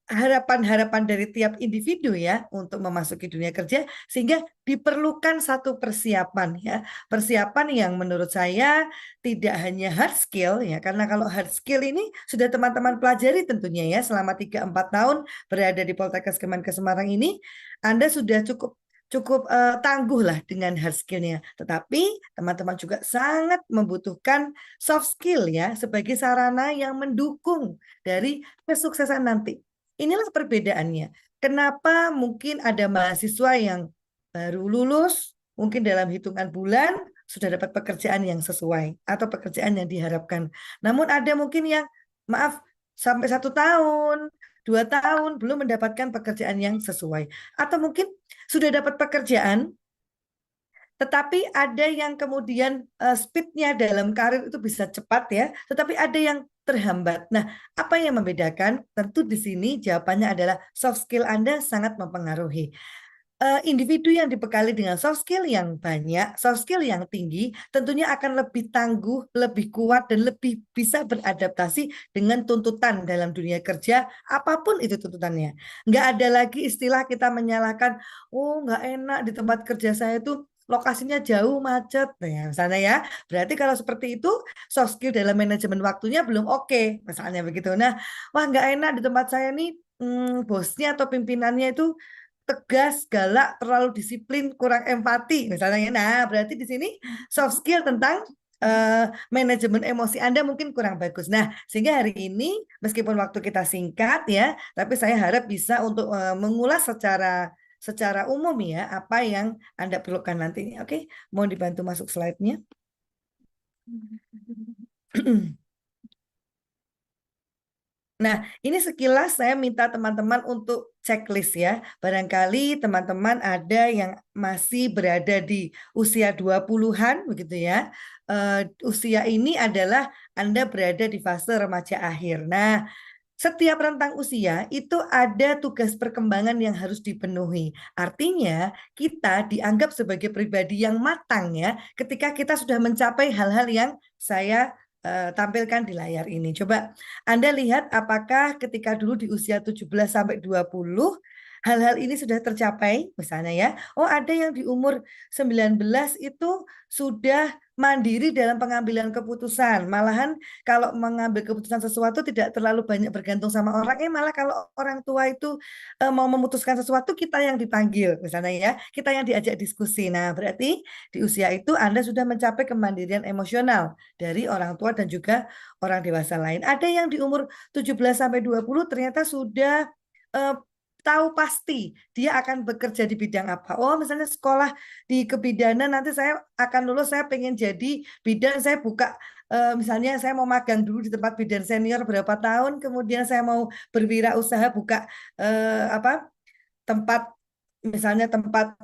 harapan-harapan dari tiap individu ya untuk memasuki dunia kerja, sehingga diperlukan satu persiapan ya, persiapan yang menurut saya tidak hanya hard skill ya, karena kalau hard skill ini sudah teman-teman pelajari tentunya ya selama 3-4 tahun berada di Poltekkes Kemenkes Semarang ini, Anda sudah cukup tangguh lah dengan hard skillnya. Tetapi teman-teman juga sangat membutuhkan soft skill ya sebagai sarana yang mendukung dari kesuksesan nanti. Inilah perbedaannya. Kenapa mungkin ada mahasiswa yang baru lulus, mungkin dalam hitungan bulan sudah dapat pekerjaan yang sesuai atau pekerjaan yang diharapkan. Namun ada mungkin yang maaf sampai 1 tahun, 2 tahun belum mendapatkan pekerjaan yang sesuai. Atau mungkin sudah dapat pekerjaan, tetapi ada yang kemudian speednya dalam karir itu bisa cepat ya, tetapi ada yang terhambat. Nah, apa yang membedakan? Tentu di sini jawabannya adalah soft skill Anda sangat mempengaruhi. Individu yang dibekali dengan soft skill yang banyak, soft skill yang tinggi, tentunya akan lebih tangguh, lebih kuat, dan lebih bisa beradaptasi dengan tuntutan dalam dunia kerja, apapun itu tuntutannya. Nggak ada lagi istilah kita menyalahkan, oh nggak enak di tempat kerja saya itu lokasinya jauh, macet, nah, misalnya ya. Berarti kalau seperti itu, soft skill dalam manajemen waktunya belum oke, misalnya begitu. Nah, wah nggak enak di tempat saya nih, bosnya atau pimpinannya itu tegas, galak, terlalu disiplin, kurang empati, misalnya. Nah, berarti di sini soft skill tentang manajemen emosi Anda mungkin kurang bagus. Nah, sehingga hari ini meskipun waktu kita singkat ya, tapi saya harap bisa untuk mengulas secara umum ya apa yang Anda perlukan nantinya. Oke, mohon dibantu masuk slide-nya. Nah, ini sekilas saya minta teman-teman untuk checklist ya. Barangkali teman-teman ada yang masih berada di usia 20-an begitu ya. Usia ini adalah Anda berada di fase remaja akhir. Nah, setiap rentang usia itu ada tugas perkembangan yang harus dipenuhi. Artinya kita dianggap sebagai pribadi yang matang ya ketika kita sudah mencapai hal-hal yang saya tampilkan di layar ini. Coba Anda lihat apakah ketika dulu di usia 17 sampai 20 hal-hal ini sudah tercapai misalnya ya. Oh, ada yang di umur 19 itu sudah mandiri dalam pengambilan keputusan. Malahan kalau mengambil keputusan sesuatu tidak terlalu banyak bergantung sama orang. Malah kalau orang tua itu mau memutuskan sesuatu, kita yang dipanggil misalnya ya. Kita yang diajak diskusi. Nah, berarti di usia itu Anda sudah mencapai kemandirian emosional dari orang tua dan juga orang dewasa lain. Ada yang di umur 17 sampai 20 ternyata sudah tahu pasti dia akan bekerja di bidang apa. Oh, misalnya sekolah di kebidanan, nanti saya akan lulus, saya pengen jadi bidan, saya buka misalnya saya mau magang dulu di tempat bidan senior berapa tahun, kemudian saya mau berwirausaha buka tempat misalnya tempat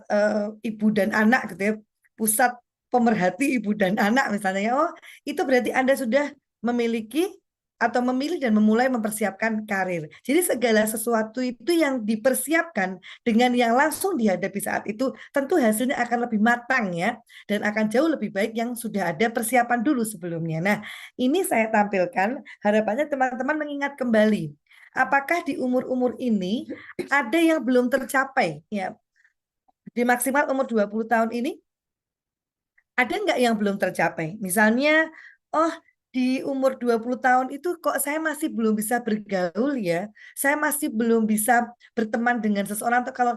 ibu dan anak gitu ya, pusat pemerhati ibu dan anak misalnya. Oh, itu berarti Anda sudah memiliki atau memilih dan memulai mempersiapkan karir. Jadi segala sesuatu itu yang dipersiapkan dengan yang langsung dihadapi saat itu, tentu hasilnya akan lebih matang ya, dan akan jauh lebih baik yang sudah ada persiapan dulu sebelumnya. Nah, ini saya tampilkan, harapannya teman-teman mengingat kembali, apakah di umur-umur ini ada yang belum tercapai ya, di maksimal umur 20 tahun ini, ada nggak yang belum tercapai? Misalnya, oh di umur 20 tahun itu kok saya masih belum bisa bergaul ya, saya masih belum bisa berteman dengan seseorang, atau kalau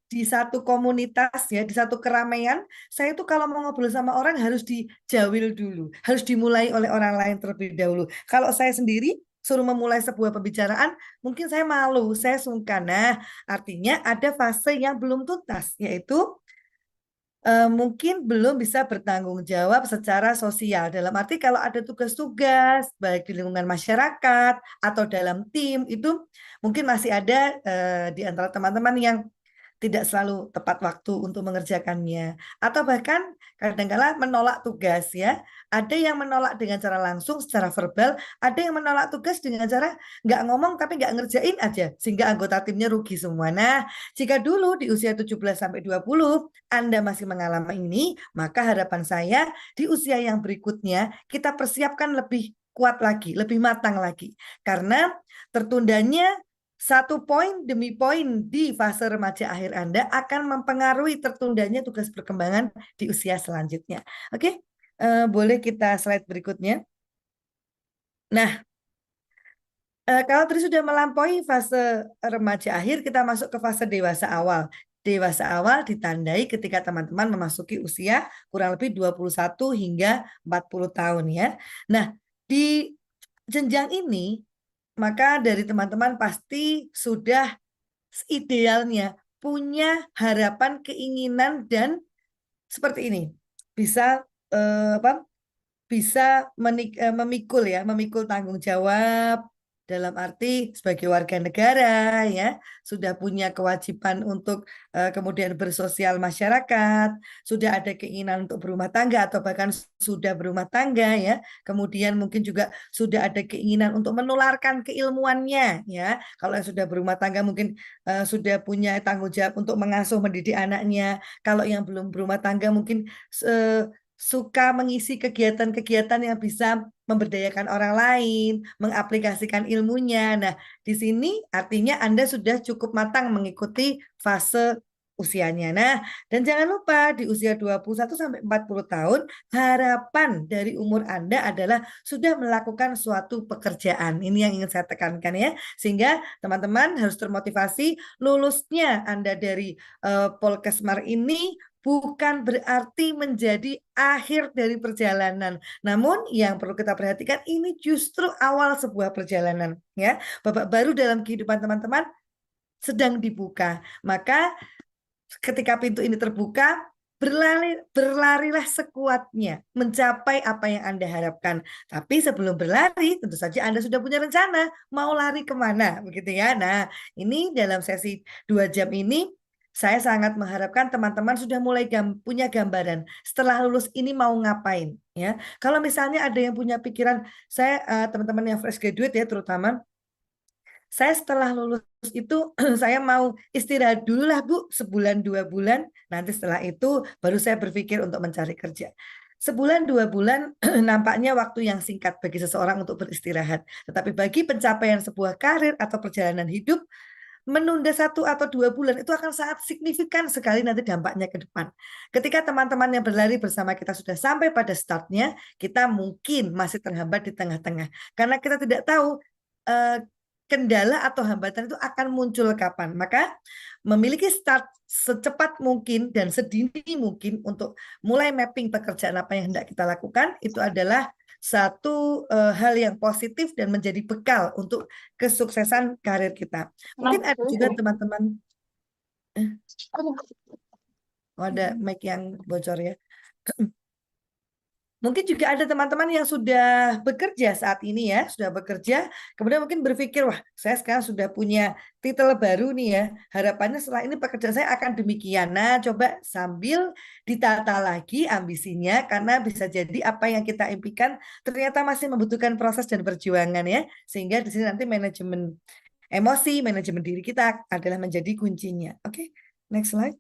di satu komunitas ya, di satu keramaian, saya itu kalau mau ngobrol sama orang harus dijawil dulu, harus dimulai oleh orang lain terlebih dahulu. Kalau saya sendiri suruh memulai sebuah pembicaraan, mungkin saya malu, saya sungkan. Nah, artinya ada fase yang belum tuntas, yaitu mungkin belum bisa bertanggung jawab secara sosial. Dalam arti kalau ada tugas-tugas baik di lingkungan masyarakat atau dalam tim itu mungkin masih ada di antara teman-teman yang tidak selalu tepat waktu untuk mengerjakannya, atau bahkan kadang-kala menolak tugas ya. Ada yang menolak dengan cara langsung secara verbal, ada yang menolak tugas dengan cara nggak ngomong tapi nggak ngerjain aja, sehingga anggota timnya rugi semua. Nah, jika dulu di usia 17 sampai 20 Anda masih mengalami ini, maka harapan saya di usia yang berikutnya kita persiapkan lebih kuat lagi, lebih matang lagi. Karena tertundanya satu poin demi poin di fase remaja akhir Anda akan mempengaruhi tertundanya tugas perkembangan di usia selanjutnya. Oke, boleh kita slide berikutnya. Nah, kalau tadi sudah melampaui fase remaja akhir, kita masuk ke fase dewasa awal. Dewasa awal ditandai ketika teman-teman memasuki usia kurang lebih 21 hingga 40 tahun ya. Nah, di jenjang ini maka dari teman-teman pasti sudah idealnya punya harapan, keinginan dan seperti ini. Bisa bisa memikul tanggung jawab dalam arti sebagai warga negara ya, sudah punya kewajiban untuk kemudian bersosial masyarakat, sudah ada keinginan untuk berumah tangga atau bahkan sudah berumah tangga ya, kemudian mungkin juga sudah ada keinginan untuk menularkan keilmuannya ya. Kalau yang sudah berumah tangga mungkin sudah punya tanggung jawab untuk mengasuh mendidik anaknya. Kalau yang belum berumah tangga mungkin suka mengisi kegiatan-kegiatan yang bisa memberdayakan orang lain, mengaplikasikan ilmunya. Nah, di sini artinya Anda sudah cukup matang mengikuti fase usianya. Nah, dan jangan lupa di usia 21 sampai 40 tahun, harapan dari umur Anda adalah sudah melakukan suatu pekerjaan. Ini yang ingin saya tekankan ya. Sehingga teman-teman harus termotivasi lulusnya Anda dari Polkesmar ini bukan berarti menjadi akhir dari perjalanan. Namun yang perlu kita perhatikan ini justru awal sebuah perjalanan ya. Babak baru dalam kehidupan teman-teman sedang dibuka. Maka ketika pintu ini terbuka, berlarilah sekuatnya mencapai apa yang Anda harapkan. Tapi sebelum berlari, tentu saja Anda sudah punya rencana mau lari kemana, begitu ya. Nah, ini dalam sesi 2 jam ini saya sangat mengharapkan teman-teman sudah mulai punya gambaran setelah lulus ini mau ngapain ya. Kalau misalnya ada yang punya pikiran, saya teman-teman yang fresh graduate ya terutama, saya setelah lulus itu saya mau istirahat dulu lah Bu, sebulan 2 bulan, nanti setelah itu baru saya berpikir untuk mencari kerja. Sebulan 2 bulan nampaknya waktu yang singkat bagi seseorang untuk beristirahat. Tetapi bagi pencapaian sebuah karir atau perjalanan hidup, menunda 1 atau 2 bulan itu akan sangat signifikan sekali nanti dampaknya ke depan. Ketika teman-teman yang berlari bersama kita sudah sampai pada startnya, kita mungkin masih terhambat di tengah-tengah. Karena kita tidak tahu kendala atau hambatan itu akan muncul kapan. Maka memiliki start secepat mungkin dan sedini mungkin untuk mulai mapping pekerjaan apa yang hendak kita lakukan, itu adalah satu hal yang positif dan menjadi bekal untuk kesuksesan karir kita. Mungkin ada juga teman-teman, ada mic yang bocor ya. Mungkin juga ada teman-teman yang sudah bekerja saat ini ya, sudah bekerja, kemudian mungkin berpikir, wah saya sekarang sudah punya titel baru nih ya, harapannya setelah ini pekerjaan saya akan demikian. Nah, coba sambil ditata lagi ambisinya, karena bisa jadi apa yang kita impikan ternyata masih membutuhkan proses dan perjuangan ya, sehingga di sini nanti manajemen emosi, manajemen diri kita adalah menjadi kuncinya. Oke, next slide.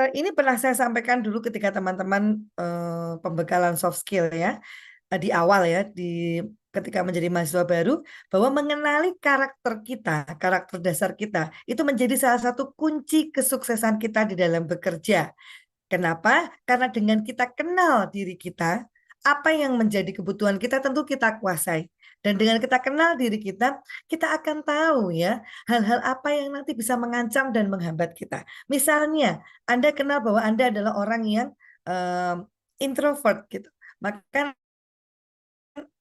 Ini pernah saya sampaikan dulu ketika teman-teman pembekalan soft skill ya, di awal ya, ketika menjadi mahasiswa baru, bahwa mengenali karakter kita, karakter dasar kita, itu menjadi salah satu kunci kesuksesan kita di dalam bekerja. Kenapa? Karena dengan kita kenal diri kita, apa yang menjadi kebutuhan kita tentu kita kuasai. Dan dengan kita kenal diri kita akan tahu ya hal-hal apa yang nanti bisa mengancam dan menghambat kita. Misalnya, Anda kenal bahwa Anda adalah orang yang introvert gitu. Maka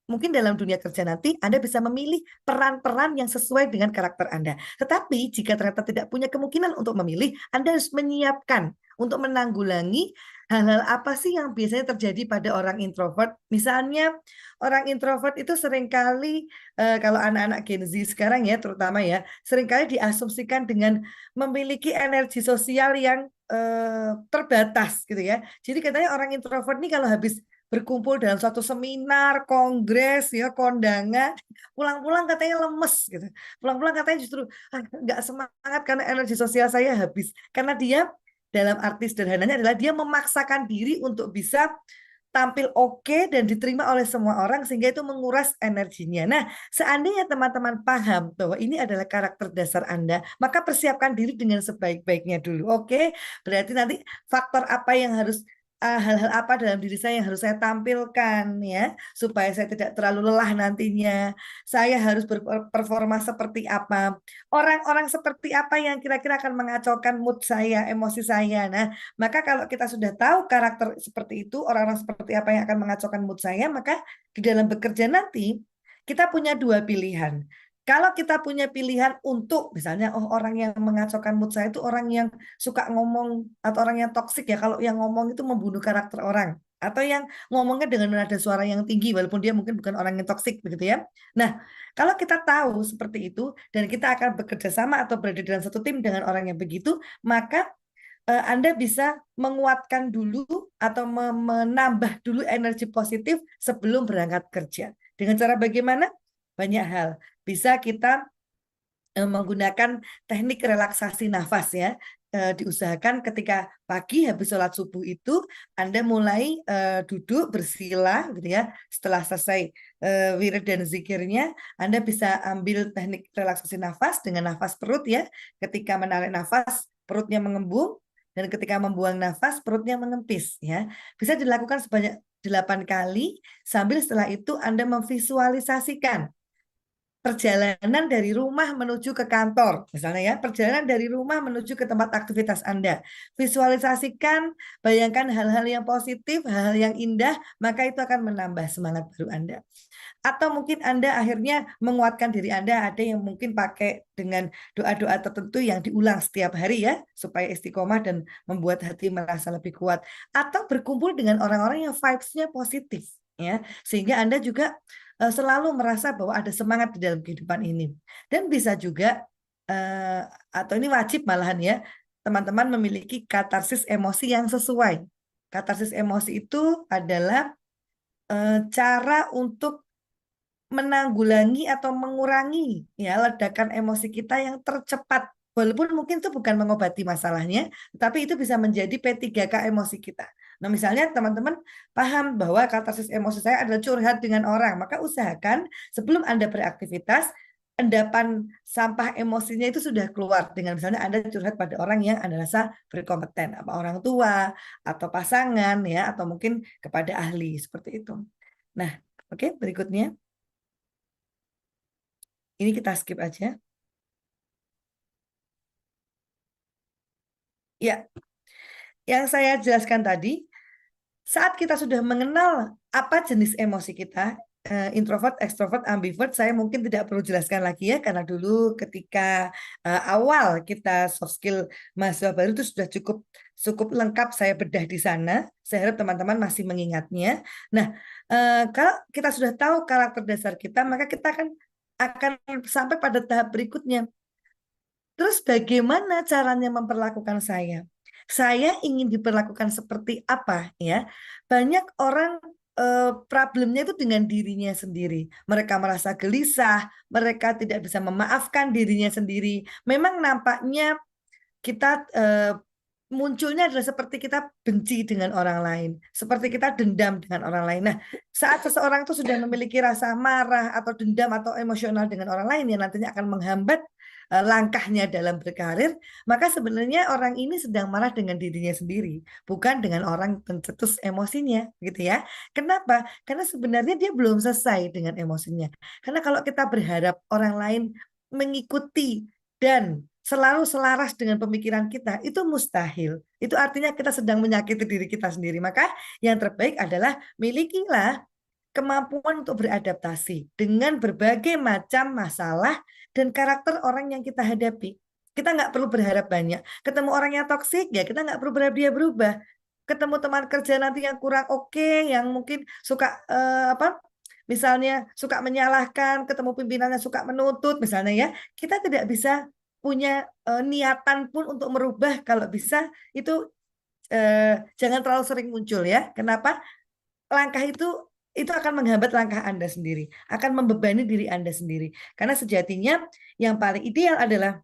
mungkin dalam dunia kerja nanti Anda bisa memilih peran-peran yang sesuai dengan karakter Anda. Tetapi jika ternyata tidak punya kemungkinan untuk memilih, Anda harus menyiapkan untuk menanggulangi hal-hal apa sih yang biasanya terjadi pada orang introvert. Misalnya orang introvert itu seringkali kalau anak-anak Gen Z sekarang ya terutama ya, seringkali diasumsikan dengan memiliki energi sosial yang terbatas gitu ya. Jadi katanya orang introvert nih kalau habis berkumpul dalam suatu seminar, kongres, ya kondangan, pulang-pulang katanya lemes gitu. Pulang-pulang katanya justru nggak semangat karena energi sosial saya habis. Karena dia dalam arti sederhananya adalah dia memaksakan diri untuk bisa tampil oke dan diterima oleh semua orang sehingga itu menguras energinya. Nah, seandainya teman-teman paham bahwa ini adalah karakter dasar Anda, maka persiapkan diri dengan sebaik-baiknya dulu. Oke, berarti nanti faktor apa yang harus hal-hal apa dalam diri saya yang harus saya tampilkan ya supaya saya tidak terlalu lelah nantinya. Saya harus berperforma seperti apa. Orang-orang seperti apa yang kira-kira akan mengacaukan mood saya, emosi saya. Nah, maka kalau kita sudah tahu karakter seperti itu, orang-orang seperti apa yang akan mengacaukan mood saya, maka di dalam bekerja nanti kita punya dua pilihan. Kalau kita punya pilihan untuk misalnya orang yang mengacaukan mood saya itu orang yang suka ngomong atau orang yang toksik ya, kalau yang ngomong itu membunuh karakter orang atau yang ngomongnya dengan nada suara yang tinggi walaupun dia mungkin bukan orang yang toksik begitu ya. Nah, kalau kita tahu seperti itu dan kita akan bekerja sama atau berada dalam satu tim dengan orang yang begitu, maka Anda bisa menguatkan dulu atau menambah dulu energi positif sebelum berangkat kerja. Dengan cara bagaimana? Banyak hal. Bisa kita menggunakan teknik relaksasi nafas ya. Diusahakan ketika pagi habis sholat subuh itu Anda mulai duduk bersila gitu ya. Setelah selesai wirid dan zikirnya, Anda bisa ambil teknik relaksasi nafas dengan nafas perut ya. Ketika menarik nafas, perutnya mengembung, dan ketika membuang nafas, perutnya mengempis ya. Bisa dilakukan sebanyak 8 kali sambil setelah itu Anda memvisualisasikan perjalanan dari rumah menuju ke kantor, misalnya ya, perjalanan dari rumah menuju ke tempat aktivitas Anda. Visualisasikan, bayangkan hal-hal yang positif, hal-hal yang indah, maka itu akan menambah semangat baru Anda. Atau mungkin Anda akhirnya menguatkan diri Anda, ada yang mungkin pakai dengan doa-doa tertentu yang diulang setiap hari ya, supaya istiqomah dan membuat hati merasa lebih kuat. Atau berkumpul dengan orang-orang yang vibes-nya positif, ya, sehingga Anda juga selalu merasa bahwa ada semangat di dalam kehidupan ini. Dan bisa juga, atau ini wajib malahan ya, teman-teman memiliki katarsis emosi yang sesuai. Katarsis emosi itu adalah cara untuk menanggulangi atau mengurangi ya ledakan emosi kita yang tercepat. Walaupun mungkin itu bukan mengobati masalahnya, tapi itu bisa menjadi P3K emosi kita. Nah, misalnya teman-teman paham bahwa katarsis emosi saya adalah curhat dengan orang, maka usahakan sebelum Anda beraktivitas, endapan sampah emosinya itu sudah keluar dengan misalnya Anda curhat pada orang yang Anda rasa berkompeten, apa orang tua atau pasangan ya, atau mungkin kepada ahli seperti itu. Nah, oke, berikutnya. Ini kita skip aja. Ya, yang saya jelaskan tadi, saat kita sudah mengenal apa jenis emosi kita, introvert, extrovert, ambivert, saya mungkin tidak perlu jelaskan lagi ya, karena dulu ketika awal kita soft skill mahasiswa baru itu sudah cukup lengkap saya bedah di sana. Saya harap teman-teman masih mengingatnya. Nah, kalau kita sudah tahu karakter dasar kita, maka kita akan sampai pada tahap berikutnya. Terus bagaimana caranya memperlakukan saya? Saya ingin diperlakukan seperti apa ya? Banyak orang problemnya itu dengan dirinya sendiri. Mereka merasa gelisah, mereka tidak bisa memaafkan dirinya sendiri. Memang nampaknya kita munculnya adalah seperti kita benci dengan orang lain, seperti kita dendam dengan orang lain. Nah, saat seseorang itu sudah memiliki rasa marah atau dendam atau emosional dengan orang lain yang nantinya akan menghambat langkahnya dalam berkarir, maka sebenarnya orang ini sedang marah dengan dirinya sendiri, bukan dengan orang pencetus emosinya, gitu ya. Kenapa? Karena sebenarnya dia belum selesai dengan emosinya. Karena kalau kita berharap orang lain mengikuti dan selalu selaras dengan pemikiran kita, itu mustahil. Itu artinya kita sedang menyakiti diri kita sendiri. Maka yang terbaik adalah milikilah kemampuan untuk beradaptasi dengan berbagai macam masalah dan karakter orang yang kita hadapi. Kita nggak perlu berharap banyak. Ketemu orang yang toksik, ya kita nggak perlu berharap dia berubah. Ketemu teman kerja nanti yang kurang oke, yang mungkin suka misalnya suka menyalahkan, ketemu pimpinannya suka menuntut, misalnya ya, kita tidak bisa punya niatan pun untuk merubah. Kalau bisa itu jangan terlalu sering muncul ya. Kenapa? Langkah itu akan menghambat langkah Anda sendiri, akan membebani diri Anda sendiri. Karena sejatinya yang paling ideal adalah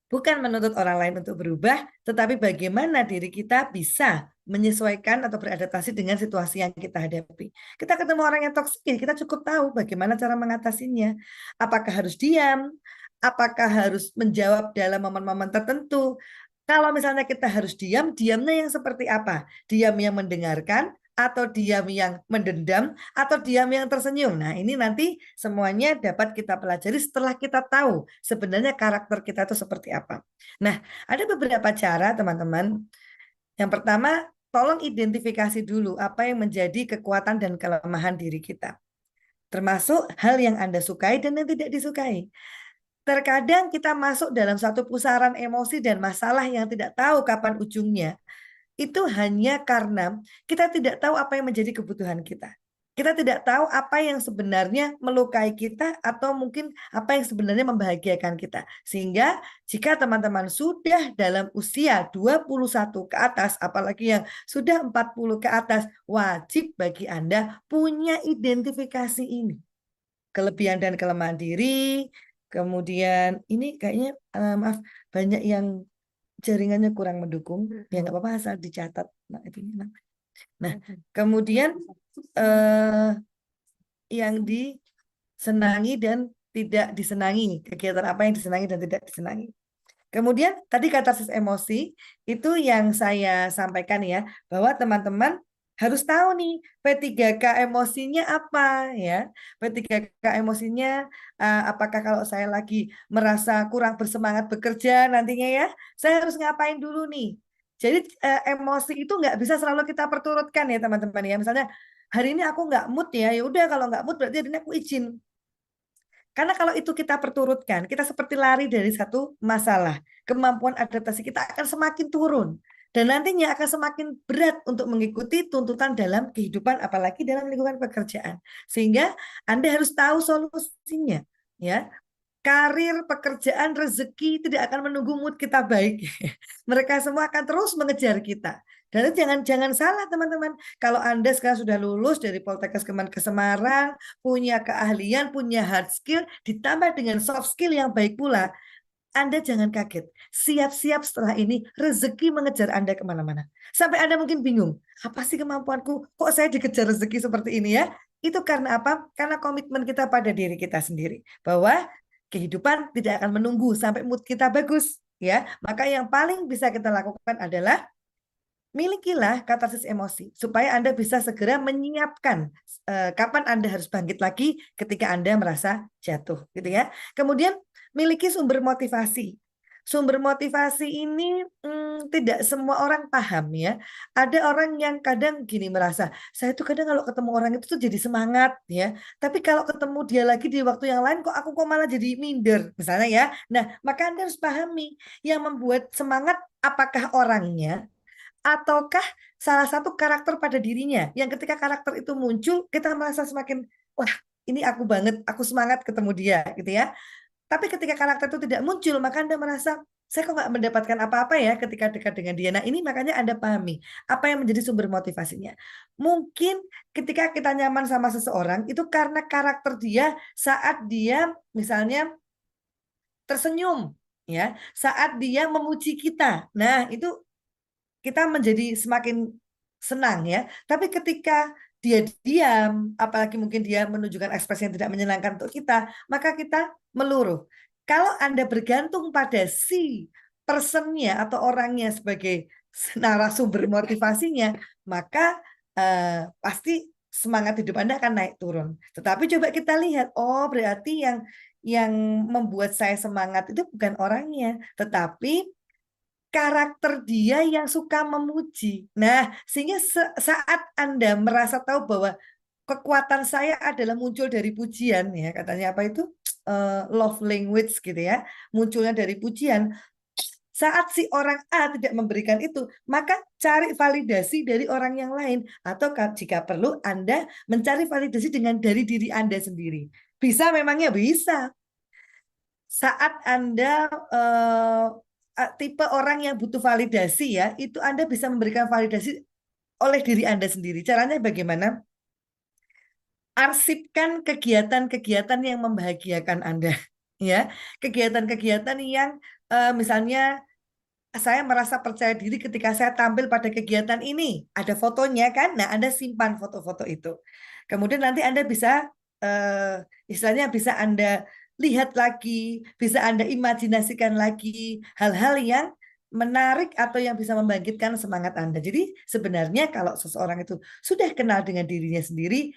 bukan menuntut orang lain untuk berubah, tetapi bagaimana diri kita bisa menyesuaikan atau beradaptasi dengan situasi yang kita hadapi. Kita ketemu orang yang toksik, kita cukup tahu bagaimana cara mengatasinya. Apakah harus diam? Apakah harus menjawab dalam momen-momen tertentu? Kalau misalnya kita harus diam, diamnya yang seperti apa? Diam yang mendengarkan, atau diam yang mendendam, atau diam yang tersenyum. Nah, ini nanti semuanya dapat kita pelajari setelah kita tahu sebenarnya karakter kita itu seperti apa. Nah, ada beberapa cara, teman-teman. Yang pertama, tolong identifikasi dulu apa yang menjadi kekuatan dan kelemahan diri kita. Termasuk hal yang Anda sukai dan yang tidak disukai. Terkadang kita masuk dalam satu pusaran emosi dan masalah yang tidak tahu kapan ujungnya. Itu hanya karena kita tidak tahu apa yang menjadi kebutuhan kita. Kita tidak tahu apa yang sebenarnya melukai kita atau mungkin apa yang sebenarnya membahagiakan kita. Sehingga jika teman-teman sudah dalam usia 21 ke atas, apalagi yang sudah 40 ke atas, wajib bagi Anda punya identifikasi ini. Kelebihan dan kelemahan diri, kemudian ini kayaknya maaf, banyak yang jaringannya kurang mendukung, ya nggak apa-apa asal dicatat. Nah, kemudian yang disenangi dan tidak disenangi, kegiatan apa yang disenangi dan tidak disenangi. Kemudian tadi katarsis emosi itu yang saya sampaikan ya, bahwa teman-teman harus tahu nih P3K emosinya apa ya. P3K emosinya apakah kalau saya lagi merasa kurang bersemangat bekerja nantinya ya, saya harus ngapain dulu nih. Jadi emosi itu nggak bisa selalu kita perturutkan ya teman-teman ya. Misalnya hari ini aku nggak mood ya udah kalau nggak mood berarti hari ini aku izin. Karena kalau itu kita perturutkan, kita seperti lari dari satu masalah. Kemampuan adaptasi kita akan semakin turun. Dan nantinya akan semakin berat untuk mengikuti tuntutan dalam kehidupan, apalagi dalam lingkungan pekerjaan. Sehingga Anda harus tahu solusinya. Ya, karir, pekerjaan, rezeki tidak akan menunggu mood kita baik. Mereka semua akan terus mengejar kita. Dan jangan salah teman-teman. Kalau Anda sekarang sudah lulus dari Poltekkes Kemenkes Semarang, punya keahlian, punya hard skill, ditambah dengan soft skill yang baik pula, Anda jangan kaget. Siap-siap setelah ini rezeki mengejar Anda kemana-mana. Sampai Anda mungkin bingung, apa sih kemampuanku? Kok saya dikejar rezeki seperti ini ya? Itu karena apa? Karena komitmen kita pada diri kita sendiri. Bahwa kehidupan tidak akan menunggu sampai mood kita bagus. Ya, maka yang paling bisa kita lakukan adalah milikilah katarsis emosi supaya Anda bisa segera menyiapkan kapan Anda harus bangkit lagi ketika Anda merasa jatuh, gitu ya. Kemudian miliki sumber motivasi. Sumber motivasi ini tidak semua orang paham ya. Ada orang yang kadang gini merasa, saya tuh kadang kalau ketemu orang itu tuh jadi semangat ya. Tapi kalau ketemu dia lagi di waktu yang lain kok aku malah jadi minder, misalnya ya. Nah, maka Anda harus pahami yang membuat semangat apakah orangnya ataukah salah satu karakter pada dirinya yang ketika karakter itu muncul kita merasa semakin wah ini aku banget, aku semangat ketemu dia gitu ya. Tapi ketika karakter itu tidak muncul maka Anda merasa saya kok nggak mendapatkan apa-apa ya ketika dekat dengan dia. Nah ini makanya Anda pahami apa yang menjadi sumber motivasinya. Mungkin ketika kita nyaman sama seseorang itu karena karakter dia saat dia misalnya tersenyum ya, saat dia memuji kita. Nah itu kita menjadi semakin senang ya. Tapi ketika dia diam, apalagi mungkin dia menunjukkan ekspresi yang tidak menyenangkan untuk kita, maka kita meluruh. Kalau Anda bergantung pada si personnya atau orangnya sebagai narasumber motivasinya, maka pasti semangat hidup Anda akan naik turun. Tetapi coba kita lihat, oh berarti yang membuat saya semangat itu bukan orangnya, tetapi karakter dia yang suka memuji. Nah, sehingga saat Anda merasa tahu bahwa kekuatan saya adalah muncul dari pujian ya, katanya apa itu? Love language gitu ya, munculnya dari pujian. Saat si orang A tidak memberikan itu, maka cari validasi dari orang yang lain. Atau jika perlu, Anda mencari validasi dari diri Anda sendiri. Bisa memangnya bisa. Saat Anda tipe orang yang butuh validasi ya, itu Anda bisa memberikan validasi oleh diri Anda sendiri. Caranya bagaimana? Arsipkan kegiatan-kegiatan yang membahagiakan Anda. Ya, kegiatan-kegiatan yang misalnya saya merasa percaya diri ketika saya tampil pada kegiatan ini. Ada fotonya kan? Nah, Anda simpan foto-foto itu. Kemudian nanti Anda bisa, istilahnya bisa Anda lihat lagi, bisa Anda imajinasikan lagi hal-hal yang menarik atau yang bisa membangkitkan semangat Anda. Jadi sebenarnya kalau seseorang itu sudah kenal dengan dirinya sendiri,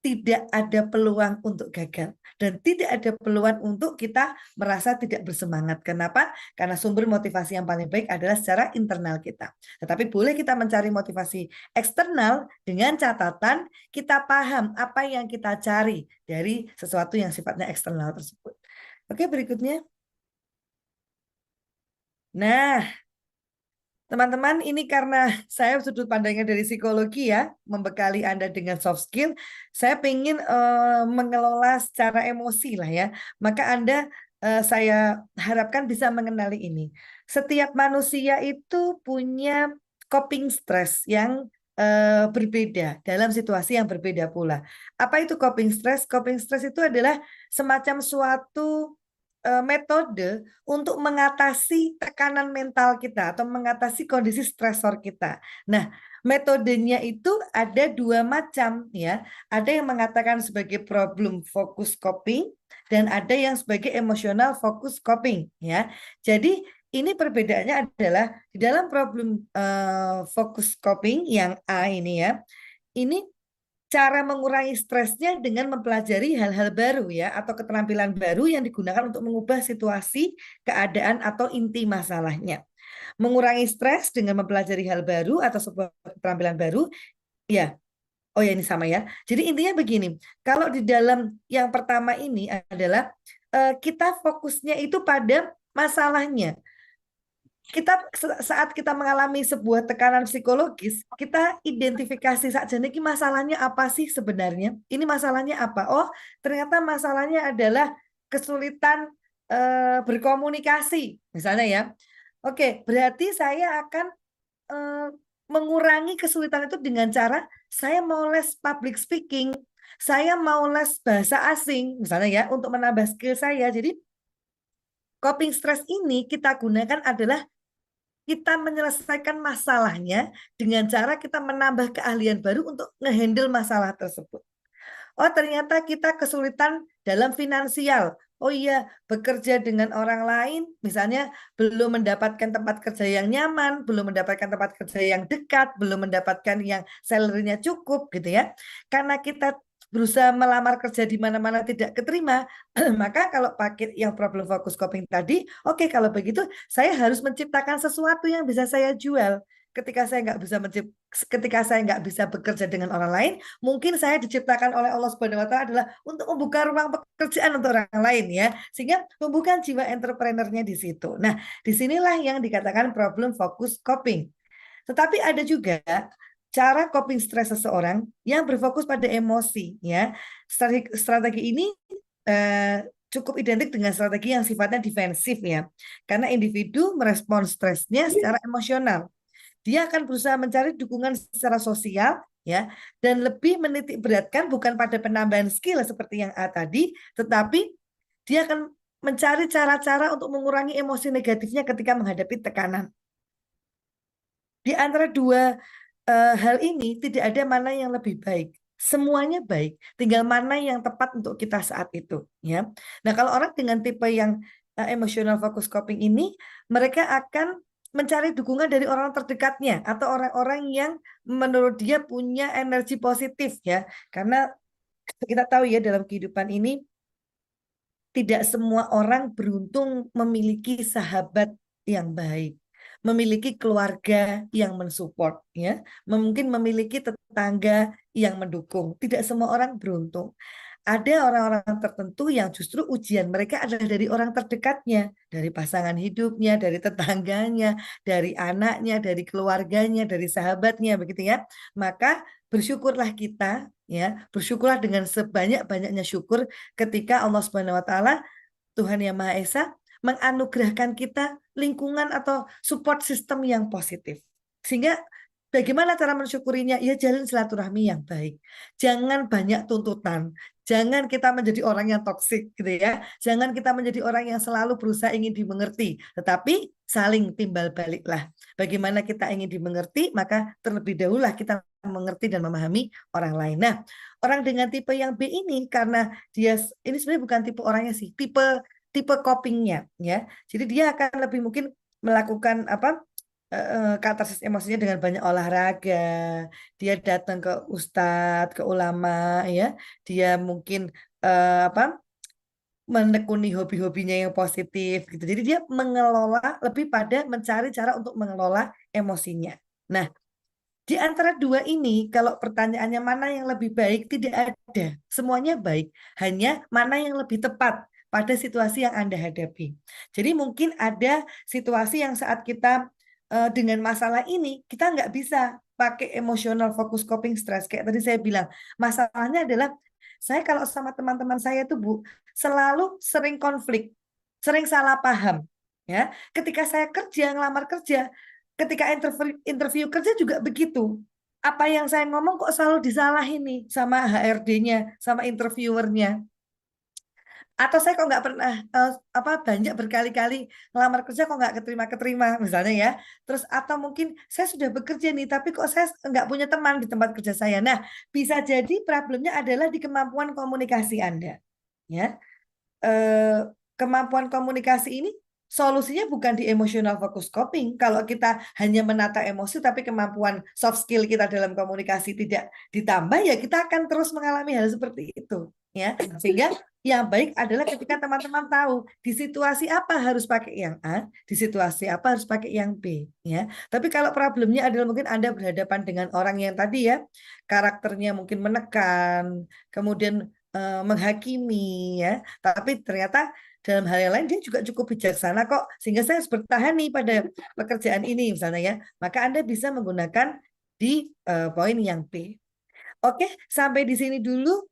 tidak ada peluang untuk gagal dan tidak ada peluang untuk kita merasa tidak bersemangat. Kenapa? Karena sumber motivasi yang paling baik adalah secara internal kita. Tetapi boleh kita mencari motivasi eksternal dengan catatan kita paham apa yang kita cari dari sesuatu yang sifatnya eksternal tersebut. Oke, berikutnya. Nah, teman-teman, ini karena saya sudut pandangnya dari psikologi ya, membekali Anda dengan soft skill, saya ingin mengelola secara emosi lah ya. Maka Anda, saya harapkan bisa mengenali ini. Setiap manusia itu punya coping stress yang berbeda dalam situasi yang berbeda pula. Apa itu coping stress? Coping stress itu adalah semacam suatu metode untuk mengatasi tekanan mental kita atau mengatasi kondisi stresor kita. Nah, metodenya itu ada dua macam ya. Ada yang mengatakan sebagai problem focus coping dan ada yang sebagai emotional focus coping ya. Jadi ini perbedaannya adalah di dalam problem focus coping yang A ini ya. Ini cara mengurangi stresnya dengan mempelajari hal-hal baru ya atau keterampilan baru yang digunakan untuk mengubah situasi, keadaan atau inti masalahnya. Mengurangi stres dengan mempelajari hal baru atau sebuah keterampilan baru ya. Oh ya, ini sama ya. Jadi intinya begini, kalau di dalam yang pertama ini adalah kita fokusnya itu pada masalahnya. Saat kita mengalami sebuah tekanan psikologis, kita identifikasi saja nih masalahnya apa sih sebenarnya? Ini masalahnya apa? Oh, ternyata masalahnya adalah kesulitan berkomunikasi, misalnya ya. Oke, berarti saya akan mengurangi kesulitan itu dengan cara saya mau les public speaking, saya mau les bahasa asing, misalnya ya, untuk menambah skill saya. Jadi coping stress ini kita gunakan adalah kita menyelesaikan masalahnya dengan cara kita menambah keahlian baru untuk ngehandle masalah tersebut. Oh, ternyata kita kesulitan dalam finansial. Oh iya, bekerja dengan orang lain, misalnya belum mendapatkan tempat kerja yang nyaman, belum mendapatkan tempat kerja yang dekat, belum mendapatkan yang salary-nya cukup gitu ya. Karena kita berusaha melamar kerja di mana-mana tidak keterima, maka kalau pakai yang problem focus coping tadi, oke, kalau begitu saya harus menciptakan sesuatu yang bisa saya jual. Ketika saya nggak bisa bekerja dengan orang lain, mungkin saya diciptakan oleh Allah Subhanahu Wa Taala adalah untuk membuka ruang pekerjaan untuk orang lain ya, sehingga tumbuhkan jiwa entrepreneurnya di situ. Nah, disinilah yang dikatakan problem focus coping. Tetapi ada juga cara coping stres seseorang yang berfokus pada emosi ya. Strategi ini cukup identik dengan strategi yang sifatnya defensif ya. Karena individu merespon stresnya secara emosional. Dia akan berusaha mencari dukungan secara sosial ya dan lebih menitik beratkan bukan pada penambahan skill seperti yang A tadi, tetapi dia akan mencari cara-cara untuk mengurangi emosi negatifnya ketika menghadapi tekanan. Di antara dua hal ini tidak ada mana yang lebih baik. Semuanya baik, tinggal mana yang tepat untuk kita saat itu ya. Nah, kalau orang dengan tipe yang emotional focus coping ini, mereka akan mencari dukungan dari orang terdekatnya atau orang-orang yang menurut dia punya energi positif ya. Karena kita tahu ya dalam kehidupan ini tidak semua orang beruntung memiliki sahabat yang baik. memiliki keluarga yang mensupport, ya, mungkin memiliki tetangga yang mendukung. Tidak semua orang beruntung. Ada orang-orang tertentu yang justru ujian mereka adalah dari orang terdekatnya, dari pasangan hidupnya, dari tetangganya, dari anaknya, dari keluarganya, dari sahabatnya, begitu ya. Maka bersyukurlah kita, ya, bersyukurlah dengan sebanyak-banyaknya syukur ketika Allah Subhanahu wa taala, Tuhan Yang Maha Esa, menganugerahkan kita lingkungan atau support system yang positif. Sehingga bagaimana cara mensyukurinya? Ya jalin silaturahmi yang baik. Jangan banyak tuntutan. Jangan kita menjadi orang yang toksik gitu ya. Jangan kita menjadi orang yang selalu berusaha ingin dimengerti. Tetapi saling timbal baliklah. Bagaimana kita ingin dimengerti, maka terlebih dahululah kita mengerti dan memahami orang lain. Nah, orang dengan tipe yang B ini karena dia ini sebenarnya bukan tipe orangnya sih, tipe copingnya ya. Jadi dia akan lebih mungkin melakukan katarsis emosinya dengan banyak olahraga, dia datang ke ustadz, ke ulama, ya, dia mungkin menekuni hobi-hobinya yang positif, gitu. Jadi dia mengelola lebih pada mencari cara untuk mengelola emosinya. Nah, di antara dua ini, kalau pertanyaannya mana yang lebih baik, tidak ada. Semuanya baik, hanya mana yang lebih tepat pada situasi yang Anda hadapi. Jadi mungkin ada situasi yang saat kita dengan masalah ini, kita nggak bisa pakai emotional focus coping stress. Kayak tadi saya bilang, masalahnya adalah saya kalau sama teman-teman saya tuh Bu, selalu sering konflik, sering salah paham. Ya, ketika saya kerja, ngelamar kerja, ketika interview kerja juga begitu. Apa yang saya ngomong kok selalu disalahin nih sama HRD-nya, sama interviewernya. Atau saya kok nggak pernah banyak berkali-kali ngelamar kerja kok nggak keterima misalnya ya. Terus atau mungkin saya sudah bekerja nih tapi kok saya nggak punya teman di tempat kerja saya. Nah, bisa jadi problemnya adalah di kemampuan komunikasi Anda. Ya. Kemampuan komunikasi ini solusinya bukan di emotional focus coping. Kalau kita hanya menata emosi tapi kemampuan soft skill kita dalam komunikasi tidak ditambah, ya kita akan terus mengalami hal seperti itu. Ya, sehingga yang baik adalah ketika teman-teman tahu di situasi apa harus pakai yang A, di situasi apa harus pakai yang B, ya. Tapi kalau problemnya adalah mungkin Anda berhadapan dengan orang yang tadi ya, karakternya mungkin menekan, kemudian menghakimi ya, tapi ternyata dalam hal yang lain dia juga cukup bijaksana kok, sehingga saya harus bertahan nih pada pekerjaan ini misalnya ya, maka Anda bisa menggunakan di poin yang B. Oke, sampai di sini dulu.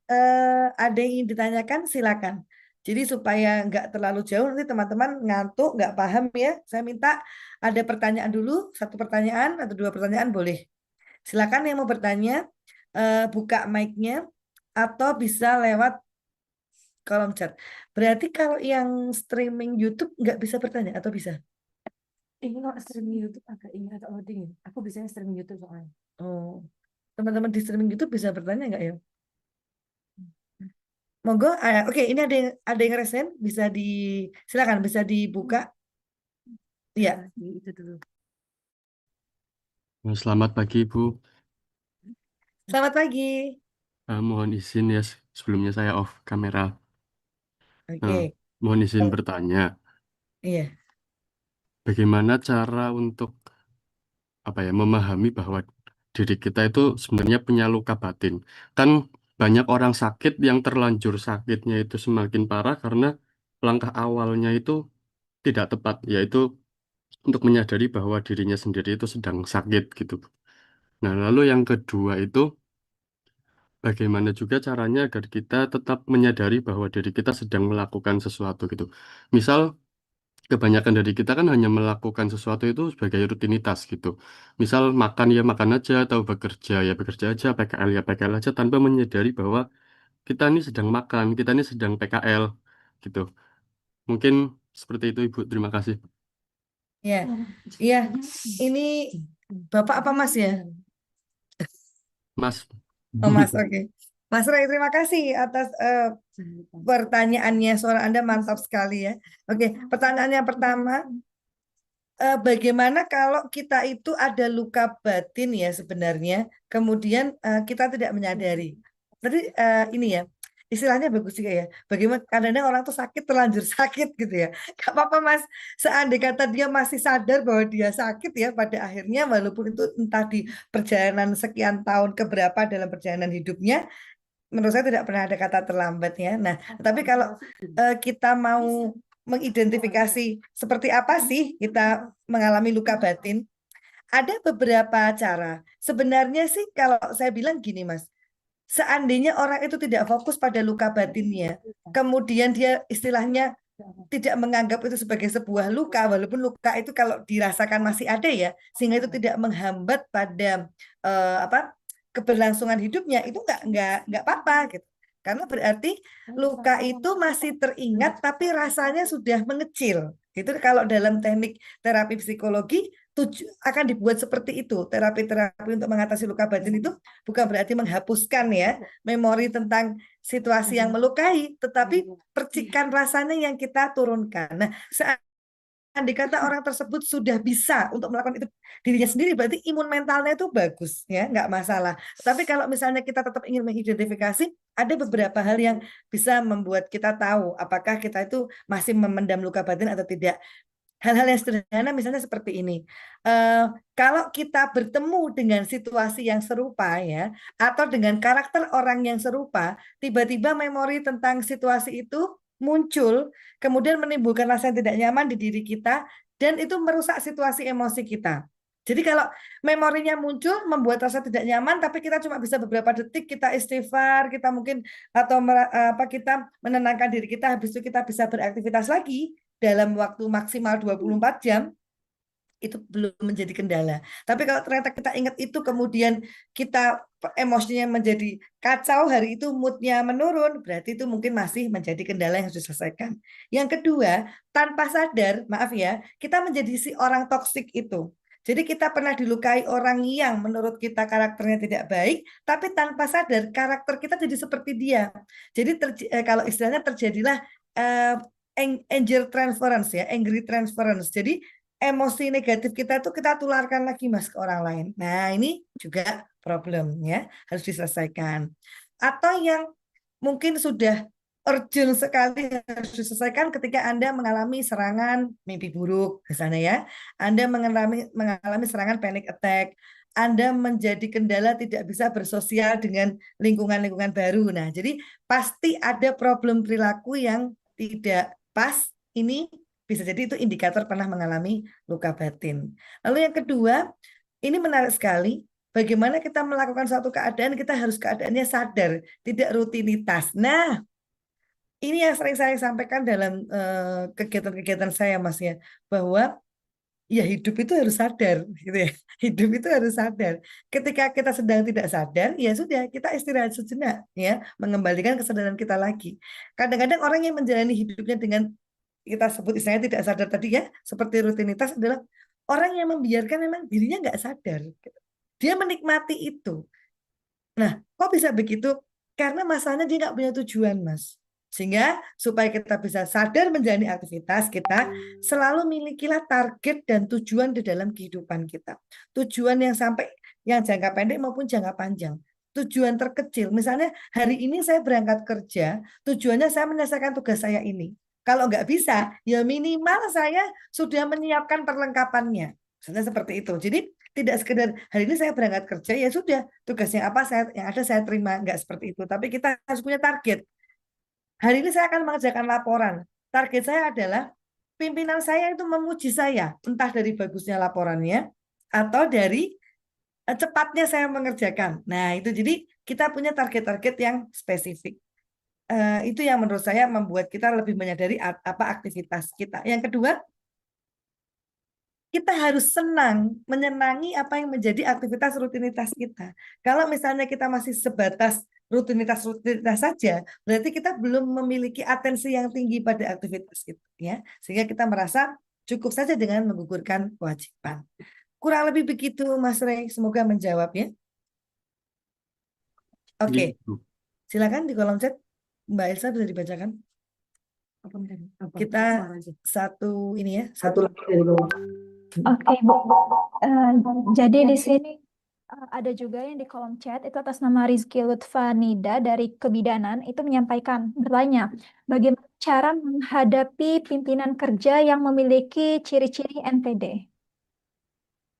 Ada yang ingin ditanyakan, silakan. Jadi supaya nggak terlalu jauh nanti teman-teman ngantuk, nggak paham ya. Saya minta ada pertanyaan dulu, satu pertanyaan atau dua pertanyaan boleh. Silakan yang mau bertanya, buka mic-nya atau bisa lewat kolom chat. Berarti kalau yang streaming YouTube nggak bisa bertanya atau bisa? Ini kalau streaming YouTube agak ini agak loading ya. Aku biasanya streaming YouTube soalnya. Oh, teman-teman di streaming YouTube bisa bertanya nggak ya? Monggo. Oke, ini ada yang resen, bisa silakan bisa dibuka. Iya. Itu dulu. Selamat pagi, Bu. Selamat pagi. Mohon izin ya, sebelumnya saya off kamera. Oke. Mohon izin bertanya, Iya. bagaimana cara untuk memahami bahwa diri kita itu sebenarnya punya luka batin? Kan banyak orang sakit yang terlanjur sakitnya itu semakin parah karena langkah awalnya itu tidak tepat, yaitu untuk menyadari bahwa dirinya sendiri itu sedang sakit gitu. Nah, lalu yang kedua itu bagaimana juga caranya agar kita tetap menyadari bahwa diri kita sedang melakukan sesuatu gitu. Misal, kebanyakan dari kita kan hanya melakukan sesuatu itu sebagai rutinitas gitu. Misal makan ya makan aja, atau bekerja ya bekerja aja, PKL ya PKL aja, tanpa menyadari bahwa kita ini sedang makan, kita ini sedang PKL gitu. Mungkin seperti itu, Ibu. Terima kasih. Iya. Iya. Ini Bapak apa Mas ya? Mas. Oh Mas, oke. Mas Ray, terima kasih atas pertanyaannya. Suara Anda mantap sekali ya. Oke, pertanyaan yang pertama, bagaimana kalau kita itu ada luka batin ya sebenarnya, kemudian kita tidak menyadari. Tadi ini ya, istilahnya bagus juga ya. Bagaimana kadang-kadang orang tuh sakit terlanjur sakit gitu ya. Gak apa-apa Mas, seandai kata dia masih sadar bahwa dia sakit ya, pada akhirnya walaupun itu entah di perjalanan sekian tahun keberapa dalam perjalanan hidupnya, menurut saya tidak pernah ada kata terlambat ya. Nah, tapi kalau kita mau mengidentifikasi seperti apa sih kita mengalami luka batin, ada beberapa cara. Sebenarnya sih kalau saya bilang gini Mas, seandainya orang itu tidak fokus pada luka batinnya, kemudian dia istilahnya tidak menganggap itu sebagai sebuah luka, walaupun luka itu kalau dirasakan masih ada ya, sehingga itu tidak menghambat pada keberlangsungan hidupnya, itu nggak apa-apa gitu. Karena berarti luka itu masih teringat tapi rasanya sudah mengecil. Itu kalau dalam teknik terapi psikologi akan dibuat seperti itu. Terapi-terapi untuk mengatasi luka batin itu bukan berarti menghapuskan ya memori tentang situasi yang melukai, tetapi percikan rasanya yang kita turunkan. Nah, andai kata orang tersebut sudah bisa untuk melakukan itu dirinya sendiri, berarti imun mentalnya itu bagus ya, nggak masalah. Tapi kalau misalnya kita tetap ingin mengidentifikasi, ada beberapa hal yang bisa membuat kita tahu apakah kita itu masih memendam luka batin atau tidak. Hal-hal yang sederhana misalnya seperti ini. Kalau kita bertemu dengan situasi yang serupa ya, atau dengan karakter orang yang serupa, tiba-tiba memori tentang situasi itu muncul, kemudian menimbulkan rasa yang tidak nyaman di diri kita, dan itu merusak situasi emosi kita. Jadi kalau memorinya muncul membuat rasa tidak nyaman, tapi kita cuma bisa beberapa detik kita istighfar, kita mungkin atau kita menenangkan diri kita, habis itu kita bisa beraktivitas lagi dalam waktu maksimal 24 jam, itu belum menjadi kendala. Tapi kalau ternyata kita ingat itu kemudian kita emosinya menjadi kacau, hari itu moodnya menurun, berarti itu mungkin masih menjadi kendala yang harus diselesaikan. Yang kedua, tanpa sadar, maaf ya, kita menjadi si orang toksik itu. Jadi kita pernah dilukai orang yang menurut kita karakternya tidak baik, tapi tanpa sadar karakter kita jadi seperti dia. Jadi kalau istilahnya terjadilah anger transference ya, angry transference. Jadi emosi negatif kita itu kita tularkan lagi Mas ke orang lain. Nah, ini juga problem ya, harus diselesaikan. Atau yang mungkin sudah urgent sekali harus diselesaikan ketika Anda mengalami serangan mimpi buruk misalnya ya. Anda mengalami serangan panic attack. Anda menjadi kendala tidak bisa bersosial dengan lingkungan-lingkungan baru. Nah, jadi pasti ada problem perilaku yang tidak pas. Ini bisa jadi itu indikator pernah mengalami luka batin. Lalu yang kedua, ini menarik sekali. Bagaimana kita melakukan suatu keadaan, kita harus keadaannya sadar, tidak rutinitas. Nah, ini yang sering saya sampaikan dalam kegiatan-kegiatan saya, Mas ya, bahwa ya hidup itu harus sadar, gitu ya. Hidup itu harus sadar. Ketika kita sedang tidak sadar, ya sudah kita istirahat sejenak, ya, mengembalikan kesadaran kita lagi. Kadang-kadang orang yang menjalani hidupnya dengan kita sebut istilahnya tidak sadar tadi ya, seperti rutinitas adalah orang yang membiarkan memang dirinya nggak sadar. Dia menikmati itu. Nah, kok bisa begitu? Karena masalahnya dia nggak punya tujuan, Mas. Sehingga supaya kita bisa sadar menjalani aktivitas, kita selalu milikilah target dan tujuan di dalam kehidupan kita. Tujuan yang sampai yang jangka pendek maupun jangka panjang. Tujuan terkecil, misalnya hari ini saya berangkat kerja, tujuannya saya menyelesaikan tugas saya ini. Kalau nggak bisa, ya minimal saya sudah menyiapkan perlengkapannya. Misalnya seperti itu. Jadi tidak sekedar hari ini saya berangkat kerja, ya sudah tugasnya apa yang ada saya terima. Nggak seperti itu. Tapi kita harus punya target. Hari ini saya akan mengerjakan laporan. Target saya adalah pimpinan saya itu memuji saya. Entah dari bagusnya laporannya, atau dari cepatnya saya mengerjakan. Nah itu jadi kita punya target-target yang spesifik. Itu yang menurut saya membuat kita lebih menyadari apa aktivitas kita. Yang kedua, kita harus menyenangi apa yang menjadi aktivitas rutinitas kita. Kalau misalnya kita masih sebatas rutinitas saja, berarti kita belum memiliki atensi yang tinggi pada aktivitas itu, ya. Sehingga kita merasa cukup saja dengan menggugurkan kewajiban. Kurang lebih begitu, Mas Rey. Semoga menjawab ya. Oke, silakan di kolom chat. Mbak Elsa bisa dibacakan. Kita satu ini ya, satu lagi dari bawah. Oke, Bu. Jadi di sini ada juga yang di kolom chat itu atas nama Rizky Lutfanida dari Kebidanan itu bertanya, bagaimana cara menghadapi pimpinan kerja yang memiliki ciri-ciri NPD?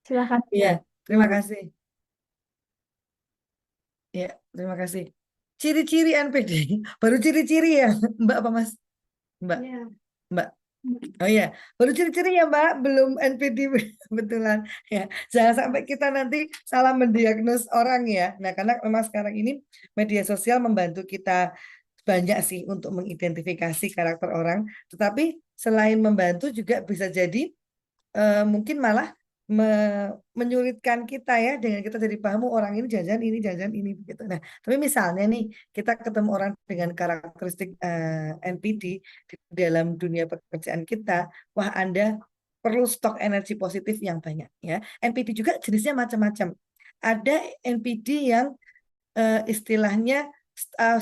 Silakan. Iya, terima kasih. Ya, terima kasih. Ciri-ciri NPD, baru ciri-ciri ya, Mbak apa Mas? Mbak, Mbak. Oh iya, baru ciri-ciri ya Mbak, belum NPD betulan ya. Jangan sampai kita nanti salah mendiagnos orang ya. Nah, karena memang sekarang ini media sosial membantu kita banyak sih untuk mengidentifikasi karakter orang. Tetapi selain membantu juga bisa jadi mungkin malah menyulitkan kita ya dengan kita jadi paham orang ini jajan ini begitu. Nah, tapi misalnya nih kita ketemu orang dengan karakteristik NPD di dalam dunia pekerjaan kita, wah Anda perlu stok energi positif yang banyak ya. NPD juga jenisnya macam-macam. Ada NPD yang istilahnya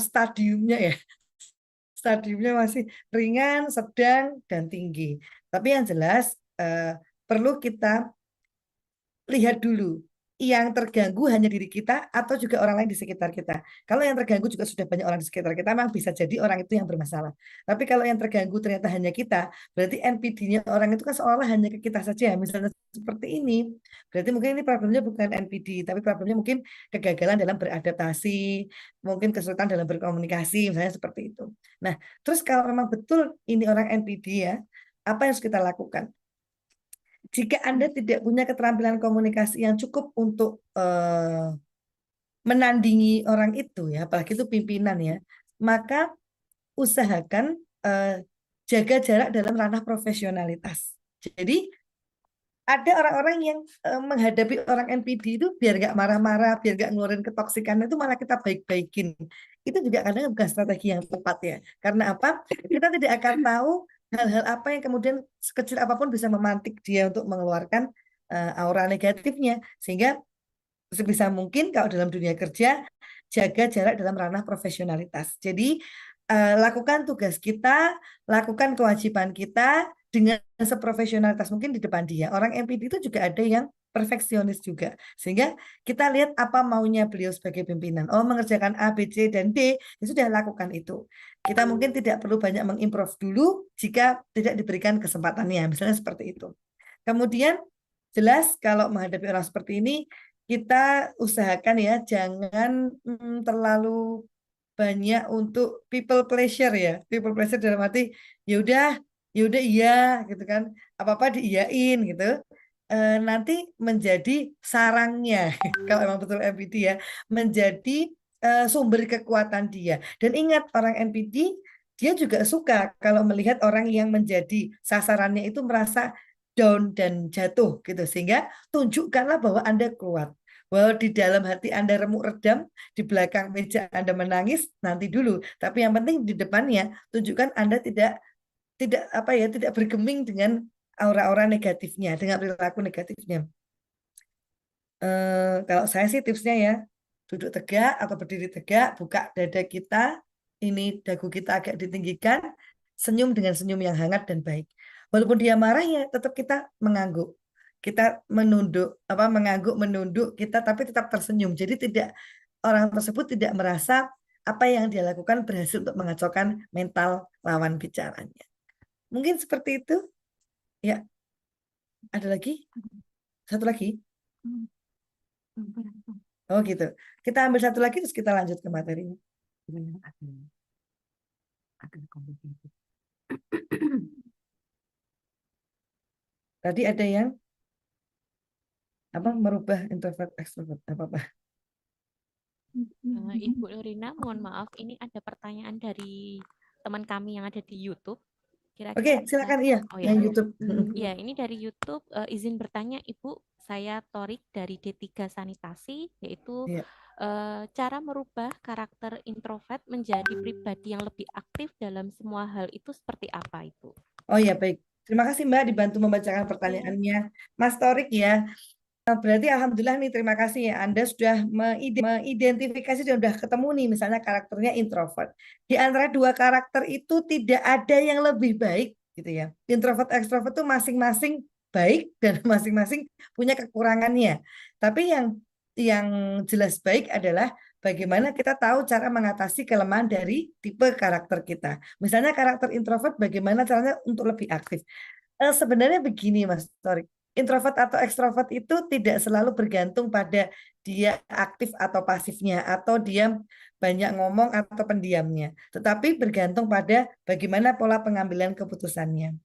stadiumnya ya. Stadiumnya masih ringan, sedang, dan tinggi. Tapi yang jelas perlu kita lihat dulu yang terganggu hanya diri kita atau juga orang lain di sekitar kita. Kalau yang terganggu juga sudah banyak orang di sekitar kita, memang bisa jadi orang itu yang bermasalah. Tapi kalau yang terganggu ternyata hanya kita, berarti NPD-nya orang itu kan seolah hanya ke kita saja. Misalnya seperti ini, berarti mungkin ini problemnya bukan NPD, tapi problemnya mungkin kegagalan dalam beradaptasi, mungkin kesulitan dalam berkomunikasi, misalnya seperti itu. Nah, terus kalau memang betul ini orang NPD ya, apa yang harus kita lakukan? Jika Anda tidak punya keterampilan komunikasi yang cukup untuk menandingi orang itu ya, apalagi itu pimpinan ya, maka usahakan jaga jarak dalam ranah profesionalitas. Jadi ada orang-orang yang menghadapi orang NPD itu biar nggak marah-marah, biar nggak ngeluarin ketoksikan itu malah kita baik-baikin. Itu juga kadang bukan strategi yang tepat ya. Karena apa? Kita tidak akan tahu hal-hal apa yang kemudian sekecil apapun bisa memantik dia untuk mengeluarkan aura negatifnya. Sehingga sebisa mungkin kalau dalam dunia kerja jaga jarak dalam ranah profesionalitas. Jadi lakukan tugas kita, lakukan kewajiban kita dengan seprofesionalitas mungkin di depan dia. Orang NPD itu juga ada yang perfeksionis juga. Sehingga kita lihat apa maunya beliau sebagai pimpinan. Oh, mengerjakan A, B, C, dan D, ya sudah lakukan itu. Kita mungkin tidak perlu banyak mengimprove dulu jika tidak diberikan kesempatannya. Misalnya seperti itu. Kemudian jelas kalau menghadapi orang seperti ini, kita usahakan ya jangan terlalu banyak untuk people pleasure ya. People pleasure dalam arti ya udah iya gitu kan. Apa-apa diiyain gitu. Nanti menjadi sarangnya kalau emang betul NPD ya, menjadi sumber kekuatan dia. Dan ingat orang NPD dia juga suka kalau melihat orang yang menjadi sasarannya itu merasa down dan jatuh gitu. Sehingga tunjukkanlah bahwa Anda kuat. Bahwa di dalam hati Anda remuk redam, di belakang meja Anda menangis, nanti dulu. Tapi yang penting di depannya tunjukkan Anda tidak bergeming dengan aura-aura negatifnya, dengan perilaku negatifnya. Kalau saya sih tipsnya ya, duduk tegak atau berdiri tegak, buka dada kita, ini dagu kita agak ditinggikan, senyum dengan senyum yang hangat dan baik. Walaupun dia marah ya, tetap kita mengangguk. Kita mengangguk, menunduk kita, tapi tetap tersenyum. Jadi orang tersebut tidak merasa apa yang dia lakukan berhasil untuk mengacaukan mental lawan bicaranya. Mungkin seperti itu. Ya, ada lagi? Satu lagi? Oh gitu. Kita ambil satu lagi terus kita lanjut ke materinya. Tadi ada yang merubah introvert extrovert apa? Ibu Nurina, mohon maaf, ini ada pertanyaan dari teman kami yang ada di YouTube. Kira-kira Oke, silakan iya, Oh yang ya. YouTube. Ya, ini dari YouTube. Izin bertanya, Ibu. Saya Torik dari D3 Sanitasi, yaitu Iya. cara merubah karakter introvert menjadi pribadi yang lebih aktif dalam semua hal itu seperti apa, Ibu? Oh ya, baik. Terima kasih Mbak dibantu membacakan pertanyaannya. Mas Torik ya. Berarti alhamdulillah nih, terima kasih ya Anda sudah mengidentifikasi dan sudah ketemu nih misalnya karakternya introvert. Di antara dua karakter itu tidak ada yang lebih baik gitu ya. Introvert extrovert itu masing-masing baik dan masing-masing punya kekurangannya. Tapi yang yang jelas baik adalah bagaimana kita tahu cara mengatasi kelemahan dari tipe karakter kita. Misalnya karakter introvert, bagaimana caranya untuk lebih aktif. Sebenarnya begini Mas Torik, introvert atau ekstrovert itu tidak selalu bergantung pada dia aktif atau pasifnya, atau dia banyak ngomong atau pendiamnya, tetapi bergantung pada bagaimana pola pengambilan keputusannya.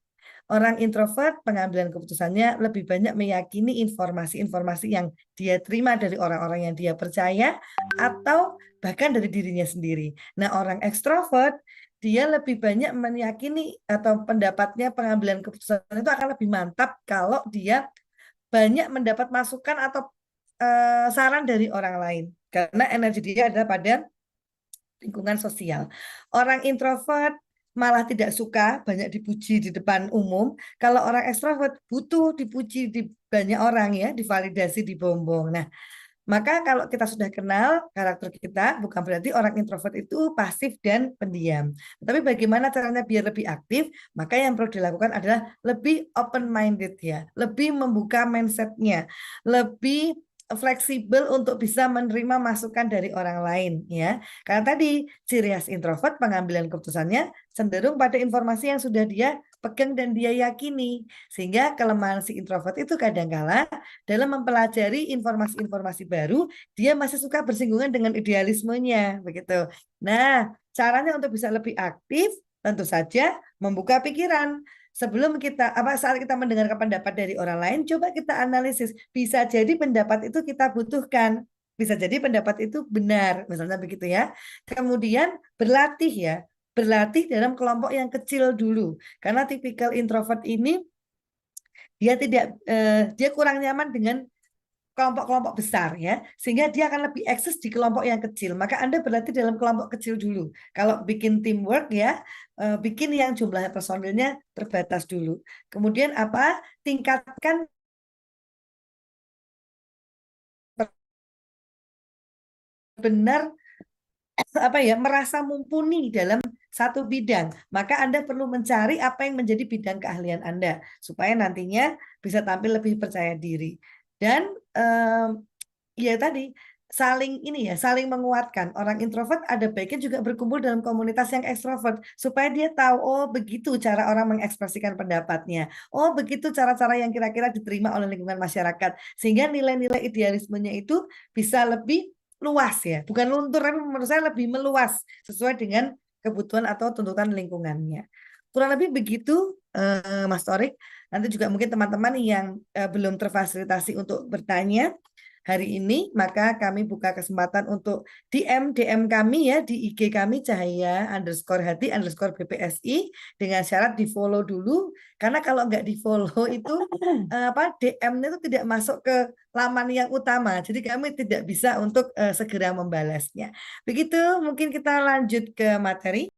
Orang introvert pengambilan keputusannya lebih banyak meyakini informasi-informasi yang dia terima dari orang-orang yang dia percaya atau bahkan dari dirinya sendiri. Nah, orang ekstrovert dia lebih banyak meyakini atau pendapatnya pengambilan keputusan itu akan lebih mantap kalau dia banyak mendapat masukan atau saran dari orang lain, karena energi dia adalah pada lingkungan sosial. Orang introvert malah tidak suka banyak dipuji di depan umum. Kalau orang ekstrovert butuh dipuji di banyak orang ya, divalidasi, dibombong. Nah, maka kalau kita sudah kenal karakter kita, bukan berarti orang introvert itu pasif dan pendiam. Tapi bagaimana caranya biar lebih aktif? Maka yang perlu dilakukan adalah lebih open minded ya, lebih membuka mindsetnya, lebih fleksibel untuk bisa menerima masukan dari orang lain ya. Karena tadi ciri khas introvert pengambilan keputusannya cenderung pada informasi yang sudah dia pegang dan dia yakini. Sehingga kelemahan si introvert itu kadangkala dalam mempelajari informasi-informasi baru, dia masih suka bersinggungan dengan idealismenya begitu. Nah, caranya untuk bisa lebih aktif tentu saja membuka pikiran. Sebelum kita saat kita mendengarkan pendapat dari orang lain, coba kita analisis. Bisa jadi pendapat itu kita butuhkan, bisa jadi pendapat itu benar, misalnya begitu ya. Kemudian berlatih dalam kelompok yang kecil dulu. Karena tipikal introvert ini dia kurang nyaman dengan kelompok-kelompok besar ya, sehingga dia akan lebih eksis di kelompok yang kecil. Maka Anda berlatih dalam kelompok kecil dulu. Kalau bikin teamwork ya, bikin yang jumlah personilnya terbatas dulu. Kemudian tingkatkan benar merasa mumpuni dalam satu bidang. Maka Anda perlu mencari apa yang menjadi bidang keahlian Anda supaya nantinya bisa tampil lebih percaya diri. Dan ya tadi saling menguatkan. Orang introvert ada baiknya juga berkumpul dalam komunitas yang ekstrovert supaya dia tahu, oh begitu cara orang mengekspresikan pendapatnya, oh begitu cara-cara yang kira-kira diterima oleh lingkungan masyarakat, sehingga nilai-nilai idealismenya itu bisa lebih luas ya, bukan luntur, tapi menurut saya lebih meluas sesuai dengan kebutuhan atau tuntutan lingkungannya. Kurang lebih begitu Mas Torik. Nanti juga mungkin teman-teman yang belum terfasilitasi untuk bertanya hari ini, maka kami buka kesempatan untuk DM kami ya di IG kami Cahaya_Hati_BPSI dengan syarat di follow dulu, karena kalau nggak di follow itu DM-nya itu tidak masuk ke laman yang utama, jadi kami tidak bisa untuk segera membalasnya. Begitu, mungkin kita lanjut ke materi.